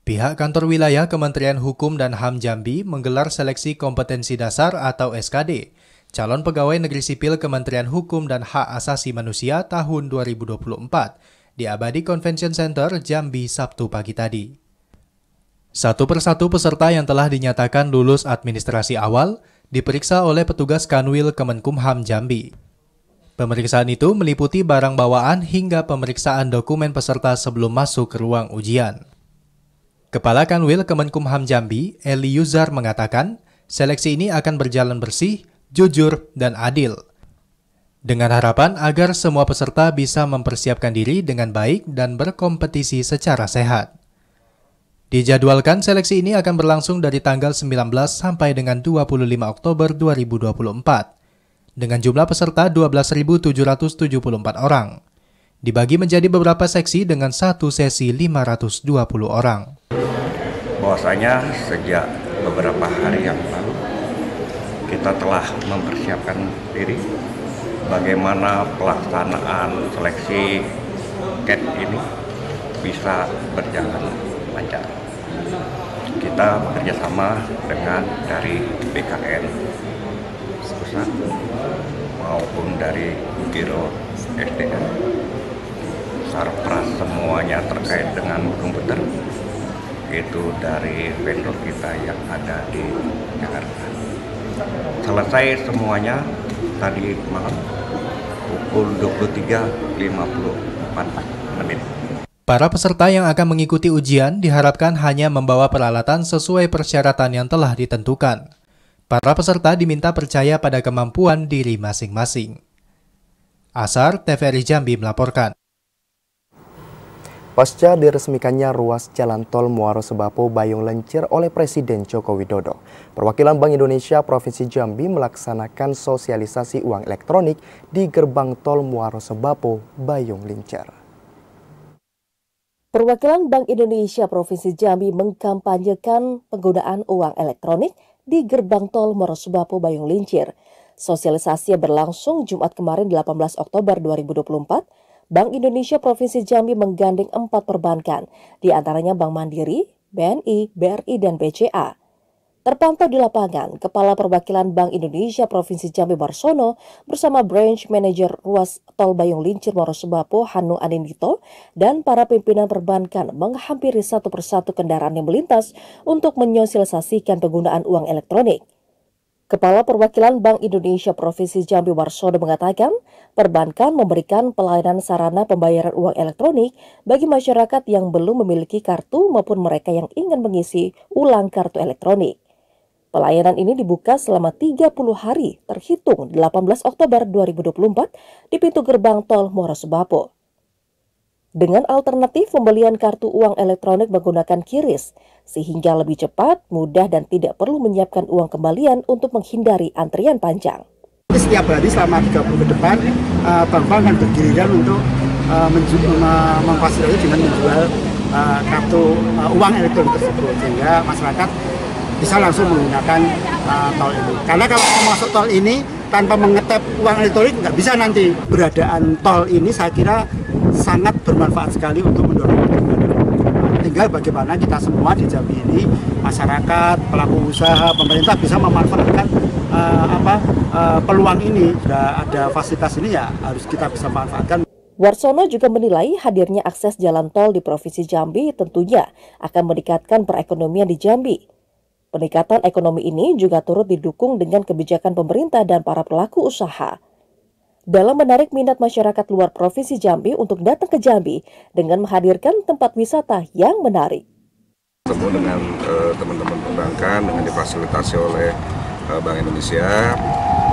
Pihak Kantor Wilayah Kementerian Hukum dan HAM Jambi menggelar seleksi kompetensi dasar atau SKD calon pegawai negeri sipil Kementerian Hukum dan Hak Asasi Manusia tahun 2024 di Abadi Convention Center Jambi Sabtu pagi tadi. Satu persatu peserta yang telah dinyatakan lulus administrasi awal diperiksa oleh petugas Kanwil Kemenkumham Jambi. Pemeriksaan itu meliputi barang bawaan hingga pemeriksaan dokumen peserta sebelum masuk ke ruang ujian. Kepala Kanwil Kemenkumham Jambi, Eli Yuzar mengatakan, seleksi ini akan berjalan bersih, jujur, dan adil. Dengan harapan agar semua peserta bisa mempersiapkan diri dengan baik dan berkompetisi secara sehat. Dijadwalkan seleksi ini akan berlangsung dari tanggal 19 sampai dengan 25 Oktober 2024 dengan jumlah peserta 12.774 orang. Dibagi menjadi beberapa seksi dengan satu sesi 520 orang. Bahwasanya sejak beberapa hari yang lalu kita telah mempersiapkan diri bagaimana pelaksanaan seleksi CAT ini bisa berjalan lancar. Kita bekerjasama dengan dari BKN pusat maupun dari Biro SDM, Sarpras semuanya terkait dengan komputer, itu dari vendor kita yang ada di Jakarta. Selesai semuanya tadi malam pukul 23.54. Para peserta yang akan mengikuti ujian diharapkan hanya membawa peralatan sesuai persyaratan yang telah ditentukan. Para peserta diminta percaya pada kemampuan diri masing-masing. Asar, TVRI Jambi melaporkan. Pasca diresmikannya ruas jalan tol Muaro Sebapo Bayung Lencir oleh Presiden Joko Widodo, perwakilan Bank Indonesia Provinsi Jambi melaksanakan sosialisasi uang elektronik di gerbang tol Muaro Sebapo Bayung Lencir. Perwakilan Bank Indonesia Provinsi Jambi mengkampanyekan penggunaan uang elektronik di gerbang tol Muaro Sebapo Bayung Lencir. Sosialisasi berlangsung Jumat kemarin 18 Oktober 2024. Bank Indonesia Provinsi Jambi menggandeng 4 perbankan, di antaranya Bank Mandiri, BNI, BRI, dan BCA. Terpantau di lapangan, Kepala Perwakilan Bank Indonesia Provinsi Jambi Warsono bersama Branch Manager Ruas Tol Bayung Lencir Muaro Sebapo Hanung Anindito dan para pimpinan perbankan menghampiri satu persatu kendaraan yang melintas untuk menyosialisasikan penggunaan uang elektronik. Kepala Perwakilan Bank Indonesia Provinsi Jambi Warsono mengatakan, perbankan memberikan pelayanan sarana pembayaran uang elektronik bagi masyarakat yang belum memiliki kartu maupun mereka yang ingin mengisi ulang kartu elektronik. Pelayanan ini dibuka selama 30 hari terhitung 18 Oktober 2024 di pintu gerbang tol Muaro Sebapo. Dengan alternatif pembelian kartu uang elektronik menggunakan QRIS, sehingga lebih cepat, mudah, dan tidak perlu menyiapkan uang kembalian untuk menghindari antrian panjang. Setiap hari selama 30 ke depan, bank-bank akan bergiliran untuk memfasilitasi dengan menjual kartu uang elektronik tersebut, sehingga masyarakat bisa langsung menggunakan tol ini. Karena kalau masuk tol ini tanpa mengetap uang elektronik nggak bisa nanti. Beradaan tol ini saya kira sangat bermanfaat sekali untuk mendorong pertumbuhan. Tinggal bagaimana kita semua di Jambi ini, masyarakat, pelaku usaha, pemerintah bisa memanfaatkan peluang ini. Sudah ada fasilitas ini ya harus kita bisa manfaatkan. Warsono juga menilai hadirnya akses jalan tol di Provinsi Jambi tentunya akan meningkatkan perekonomian di Jambi. Peningkatan ekonomi ini juga turut didukung dengan kebijakan pemerintah dan para pelaku usaha. Dalam menarik minat masyarakat luar Provinsi Jambi untuk datang ke Jambi dengan menghadirkan tempat wisata yang menarik. Ketemu dengan teman-teman perbankan dengan difasilitasi oleh Bank Indonesia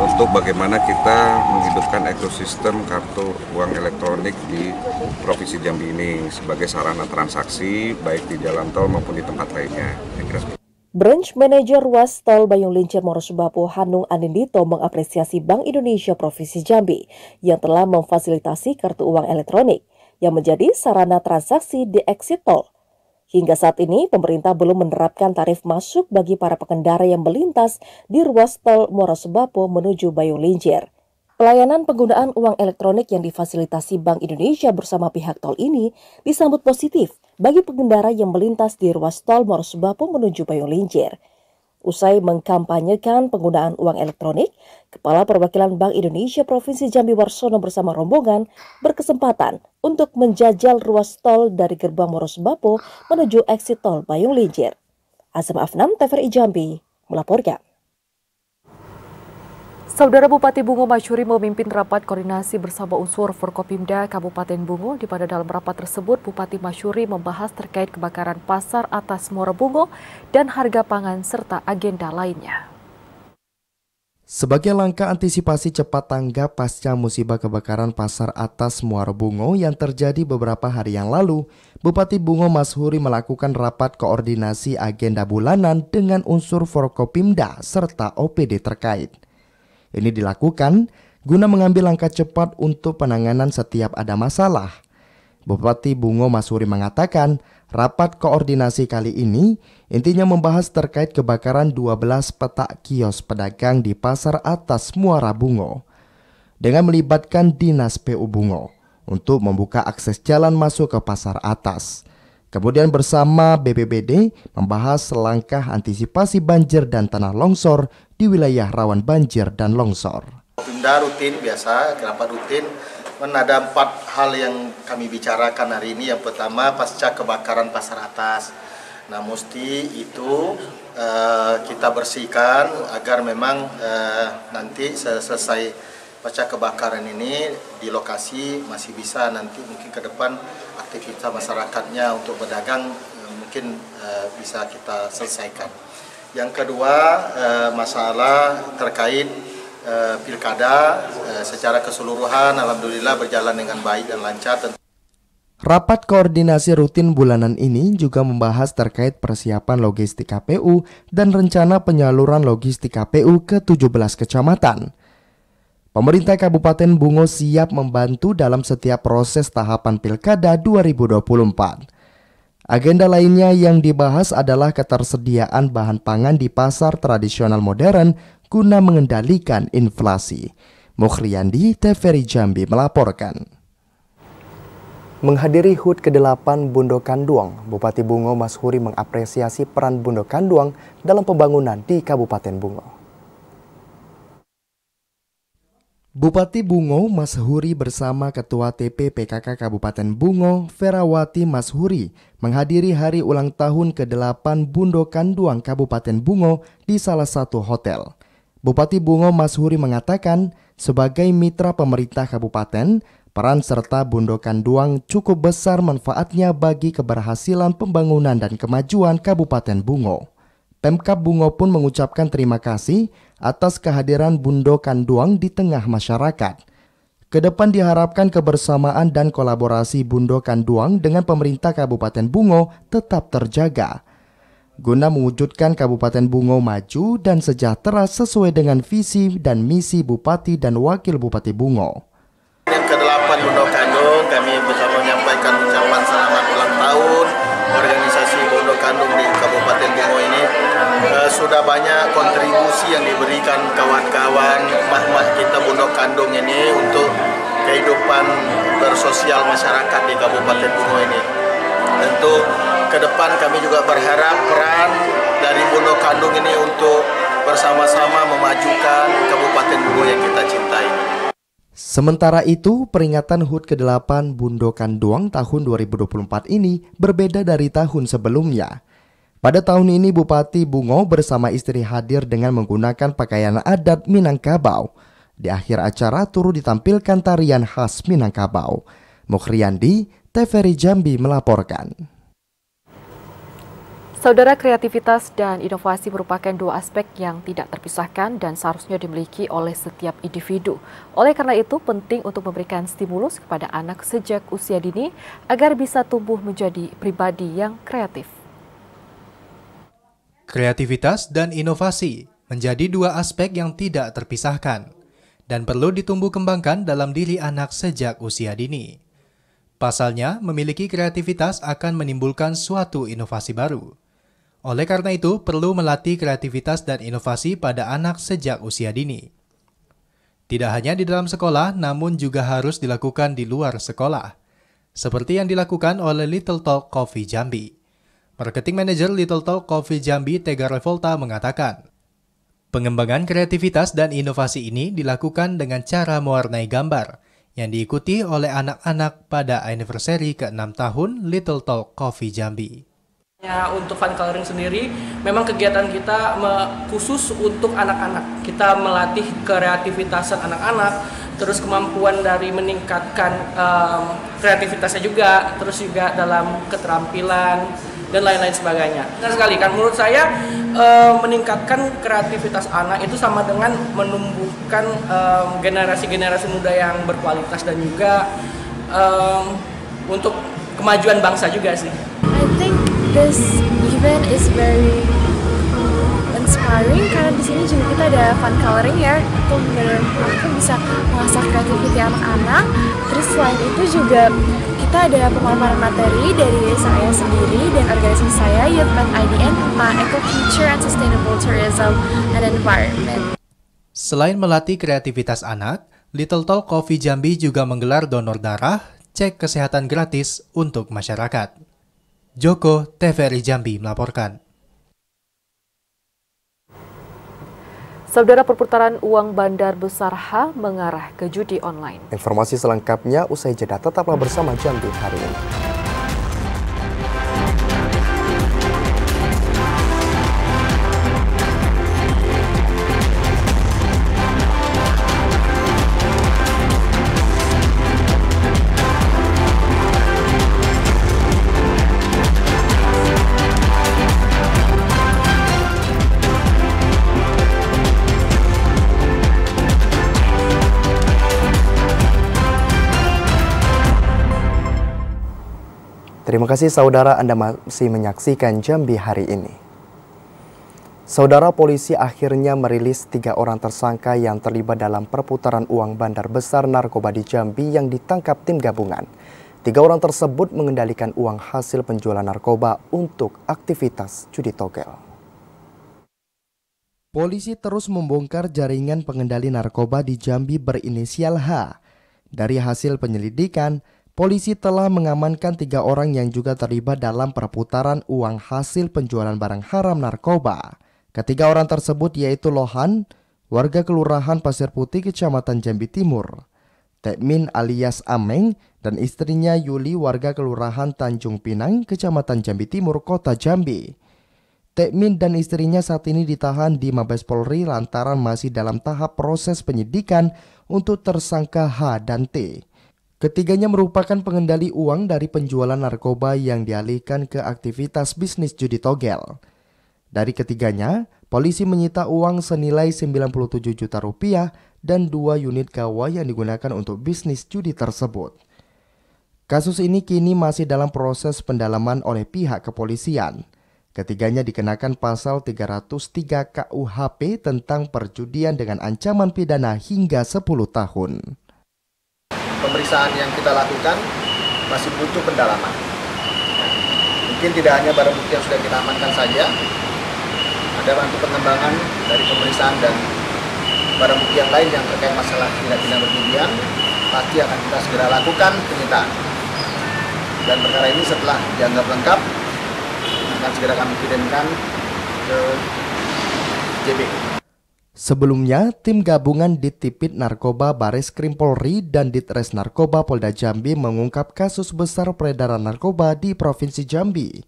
untuk bagaimana kita menghidupkan ekosistem kartu uang elektronik di Provinsi Jambi ini sebagai sarana transaksi baik di jalan tol maupun di tempat lainnya. Branch Manager Ruas Tol Bayung Lencir Muaro Sebapo Hanung Anindito mengapresiasi Bank Indonesia Provinsi Jambi yang telah memfasilitasi kartu uang elektronik yang menjadi sarana transaksi di exit tol. Hingga saat ini, pemerintah belum menerapkan tarif masuk bagi para pengendara yang melintas di ruas tol Muaro Sebapo menuju Bayung Lencir. Pelayanan penggunaan uang elektronik yang difasilitasi Bank Indonesia bersama pihak tol ini disambut positif bagi pengendara yang melintas di ruas tol Muaro Sebapo menuju Bayung Lencir. Usai mengkampanyekan penggunaan uang elektronik, Kepala Perwakilan Bank Indonesia Provinsi Jambi Warsono bersama rombongan berkesempatan untuk menjajal ruas tol dari gerbang Muaro Sebapo menuju exit tol Bayung Lencir. Azam Afnan, TVRI Jambi, melaporkan. Saudara Bupati Bungo Masyuri memimpin rapat koordinasi bersama unsur Forkopimda Kabupaten Bungo. Di pada dalam rapat tersebut, Bupati Masyuri membahas terkait kebakaran pasar atas Muara Bungo dan harga pangan serta agenda lainnya. Sebagai langkah antisipasi cepat tanggap pasca musibah kebakaran Pasar Atas Muara Bungo yang terjadi beberapa hari yang lalu, Bupati Bungo Mashuri melakukan rapat koordinasi agenda bulanan dengan unsur Forkopimda serta OPD terkait. Ini dilakukan guna mengambil langkah cepat untuk penanganan setiap ada masalah. Bupati Bungo Mashuri mengatakan, rapat koordinasi kali ini intinya membahas terkait kebakaran 12 petak kios pedagang di Pasar Atas Muara Bungo dengan melibatkan Dinas PU Bungo untuk membuka akses jalan masuk ke Pasar Atas. Kemudian bersama BPBD membahas langkah antisipasi banjir dan tanah longsor di wilayah rawan banjir dan longsor. Pimda rutin biasa, rapat rutin. Ada 4 hal yang kami bicarakan hari ini. Yang pertama, pasca kebakaran Pasar Atas. Nah, mesti itu kita bersihkan agar memang nanti selesai pasca kebakaran ini di lokasi masih bisa nanti mungkin ke depan aktivitas masyarakatnya untuk berdagang mungkin bisa kita selesaikan. Yang kedua, masalah terkait pilkada secara keseluruhan alhamdulillah berjalan dengan baik dan lancar. Rapat koordinasi rutin bulanan ini juga membahas terkait persiapan logistik KPU dan rencana penyaluran logistik KPU ke 17 kecamatan. Pemerintah Kabupaten Bungo siap membantu dalam setiap proses tahapan Pilkada 2024. Agenda lainnya yang dibahas adalah ketersediaan bahan pangan di pasar tradisional modern guna mengendalikan inflasi. Mukhriyandi, TVRI Jambi melaporkan. Menghadiri HUT ke-8 Bundo Kanduang, Bupati Bungo Mashuri mengapresiasi peran Bundo Kanduang dalam pembangunan di Kabupaten Bungo. Bupati Bungo Mashuri bersama Ketua TP PKK Kabupaten Bungo, Ferawati Mashuri, menghadiri hari ulang tahun ke-8 Bundo Kanduang Kabupaten Bungo di salah satu hotel. Bupati Bungo Mashuri mengatakan, sebagai mitra pemerintah kabupaten, peran serta Bundo Kanduang cukup besar manfaatnya bagi keberhasilan pembangunan dan kemajuan Kabupaten Bungo. Pemkab Bungo pun mengucapkan terima kasih atas kehadiran Bundo Kanduang di tengah masyarakat. Kedepan diharapkan kebersamaan dan kolaborasi Bundo Kanduang dengan pemerintah Kabupaten Bungo tetap terjaga, guna mewujudkan Kabupaten Bungo maju dan sejahtera sesuai dengan visi dan misi Bupati dan Wakil Bupati Bungo. Yang ke-8 Bundo Kandung, kami bersama menyampaikan ucapan selamat ulang tahun organisasi Bundo Kandung di Kabupaten Bungo ini. Sudah banyak kontribusi yang diberikan kawan-kawan mahmah kita Bundo Kandung ini untuk kehidupan bersosial masyarakat di Kabupaten Bungo ini. Tentu ke depan kami juga berharap peran dari Bundo Kandung ini untuk bersama-sama memajukan Kabupaten Bungo yang kita cintai. Sementara itu, peringatan HUT ke-8 Bundo Kanduang tahun 2024 ini berbeda dari tahun sebelumnya. Pada tahun ini Bupati Bungo bersama istri hadir dengan menggunakan pakaian adat Minangkabau. Di akhir acara turut ditampilkan tarian khas Minangkabau. Mukhriyandi, TVRI Jambi melaporkan. Saudara, kreativitas dan inovasi merupakan dua aspek yang tidak terpisahkan dan seharusnya dimiliki oleh setiap individu. Oleh karena itu, penting untuk memberikan stimulus kepada anak sejak usia dini agar bisa tumbuh menjadi pribadi yang kreatif. Kreativitas dan inovasi menjadi dua aspek yang tidak terpisahkan dan perlu ditumbuh kembangkan dalam diri anak sejak usia dini. Pasalnya, memiliki kreativitas akan menimbulkan suatu inovasi baru. Oleh karena itu, perlu melatih kreativitas dan inovasi pada anak sejak usia dini. Tidak hanya di dalam sekolah, namun juga harus dilakukan di luar sekolah, seperti yang dilakukan oleh Little Talk Coffee Jambi. Marketing Manager Little Talk Coffee Jambi, Tega Revolta, mengatakan, pengembangan kreativitas dan inovasi ini dilakukan dengan cara mewarnai gambar, yang diikuti oleh anak-anak pada anniversary ke-6 tahun Little Talk Coffee Jambi. Ya, untuk fun coloring sendiri, memang kegiatan kita khusus untuk anak-anak. Kita melatih kreativitasan anak-anak, terus kemampuan dari meningkatkan kreativitasnya juga, terus juga dalam keterampilan dan lain-lain sebagainya. Benar sekali kan, menurut saya meningkatkan kreativitas anak itu sama dengan menumbuhkan generasi-generasi muda yang berkualitas dan juga untuk kemajuan bangsa juga sih. I think this event is very inspiring karena di sini juga kita ada fun coloring ya. Itu benar aku bisa mengasah kreativiti anak-anak. Terus selain itu juga kita ada pemaparan materi dari saya sendiri dan organisasi saya Youth Med IDN tentang Eco Future and Sustainable Tourism and Environment. Selain melatih kreativitas anak, Little Talk Coffee Jambi juga menggelar donor darah, cek kesehatan gratis untuk masyarakat. Joko, TVRI Jambi melaporkan. Saudara, perputaran uang bandar besar H mengarah ke judi online. Informasi selengkapnya usai jeda, tetaplah bersama Jambi hari ini. Terima kasih saudara, Anda masih menyaksikan Jambi hari ini. Saudara, polisi akhirnya merilis 3 orang tersangka yang terlibat dalam perputaran uang bandar besar narkoba di Jambi yang ditangkap tim gabungan. 3 orang tersebut mengendalikan uang hasil penjualan narkoba untuk aktivitas judi togel. Polisi terus membongkar jaringan pengendali narkoba di Jambi berinisial H. Dari hasil penyelidikan, polisi telah mengamankan 3 orang yang juga terlibat dalam perputaran uang hasil penjualan barang haram narkoba. Ketiga orang tersebut yaitu Lohan, warga Kelurahan Pasir Putih, Kecamatan Jambi Timur, Tekmin alias Ameng, dan istrinya Yuli, warga Kelurahan Tanjung Pinang, Kecamatan Jambi Timur, Kota Jambi. Tekmin dan istrinya saat ini ditahan di Mabes Polri lantaran masih dalam tahap proses penyidikan untuk tersangka H dan T. Ketiganya merupakan pengendali uang dari penjualan narkoba yang dialihkan ke aktivitas bisnis judi togel. Dari ketiganya, polisi menyita uang senilai 97 juta rupiah dan 2 unit gawai yang digunakan untuk bisnis judi tersebut. Kasus ini kini masih dalam proses pendalaman oleh pihak kepolisian. Ketiganya dikenakan pasal 303 KUHP tentang perjudian dengan ancaman pidana hingga 10 tahun. Pemeriksaan yang kita lakukan masih butuh pendalaman. Mungkin tidak hanya barang bukti yang sudah kita amankan saja, ada bantu pengembangan dari pemeriksaan dan barang bukti yang lain yang terkait masalah tindak pidana perjudian, pasti akan kita segera lakukan penyitaan. Dan perkara ini setelah dianggap lengkap, akan segera kami kirimkan ke JB. Sebelumnya, tim gabungan Ditipid Narkoba Bareskrim Polri dan Ditres Narkoba Polda Jambi mengungkap kasus besar peredaran narkoba di Provinsi Jambi.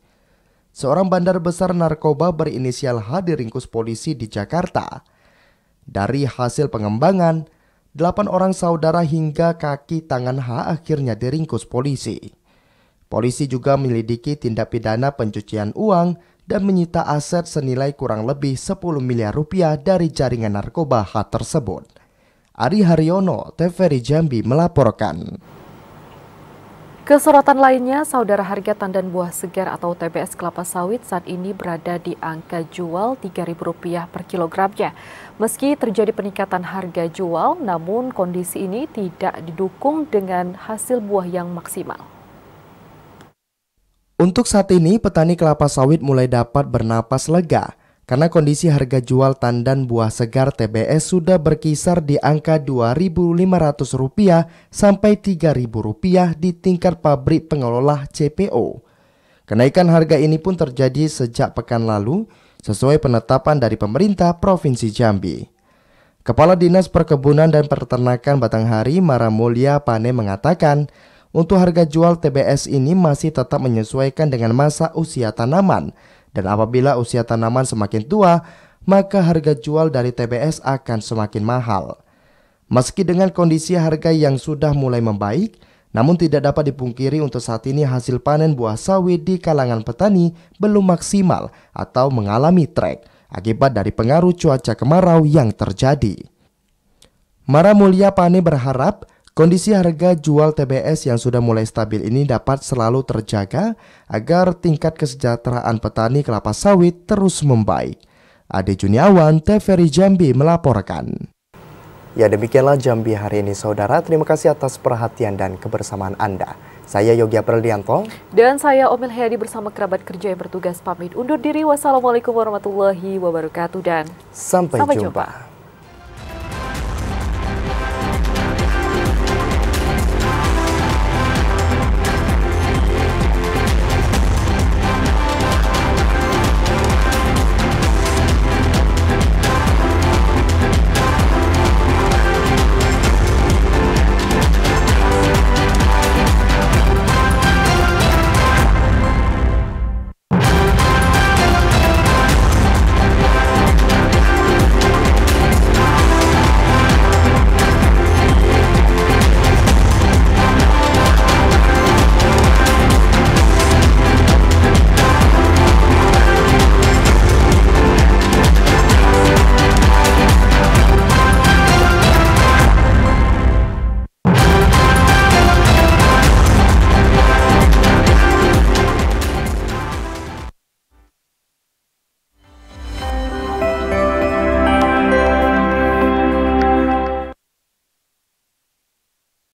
Seorang bandar besar narkoba berinisial H diringkus polisi di Jakarta. Dari hasil pengembangan, 8 orang saudara hingga kaki tangan H akhirnya diringkus polisi. Polisi juga menyelidiki tindak pidana pencucian uang dan menyita aset senilai kurang lebih 10 miliar rupiah dari jaringan narkoba H tersebut. Ari Haryono, TVRI Jambi melaporkan. Kesorotan lainnya, saudara, harga tandan buah segar atau TBS kelapa sawit saat ini berada di angka jual Rp3.000 per kilogramnya. Meski terjadi peningkatan harga jual, namun kondisi ini tidak didukung dengan hasil buah yang maksimal. Untuk saat ini, petani kelapa sawit mulai dapat bernapas lega karena kondisi harga jual tandan buah segar TBS sudah berkisar di angka Rp2.500 sampai Rp3.000 di tingkat pabrik pengelola CPO. Kenaikan harga ini pun terjadi sejak pekan lalu sesuai penetapan dari pemerintah Provinsi Jambi. Kepala Dinas Perkebunan dan Peternakan Batanghari Maramulya Pane mengatakan, untuk harga jual TBS ini masih tetap menyesuaikan dengan masa usia tanaman, dan apabila usia tanaman semakin tua, maka harga jual dari TBS akan semakin mahal. Meski dengan kondisi harga yang sudah mulai membaik, Namun tidak dapat dipungkiri untuk saat ini hasil panen buah sawit di kalangan petani belum maksimal atau mengalami trek akibat dari pengaruh cuaca kemarau yang terjadi. Mara Mulia Pane berharap kondisi harga jual TBS yang sudah mulai stabil ini dapat selalu terjaga agar tingkat kesejahteraan petani kelapa sawit terus membaik. Ade Juniawan, TVRI Jambi melaporkan. Ya, demikianlah Jambi hari ini, saudara. Terima kasih atas perhatian dan kebersamaan Anda. Saya Yogi Aprilianto. Dan saya Omil Hayadi bersama kerabat kerja yang bertugas pamit undur diri. Wassalamualaikum warahmatullahi wabarakatuh dan sampai jumpa.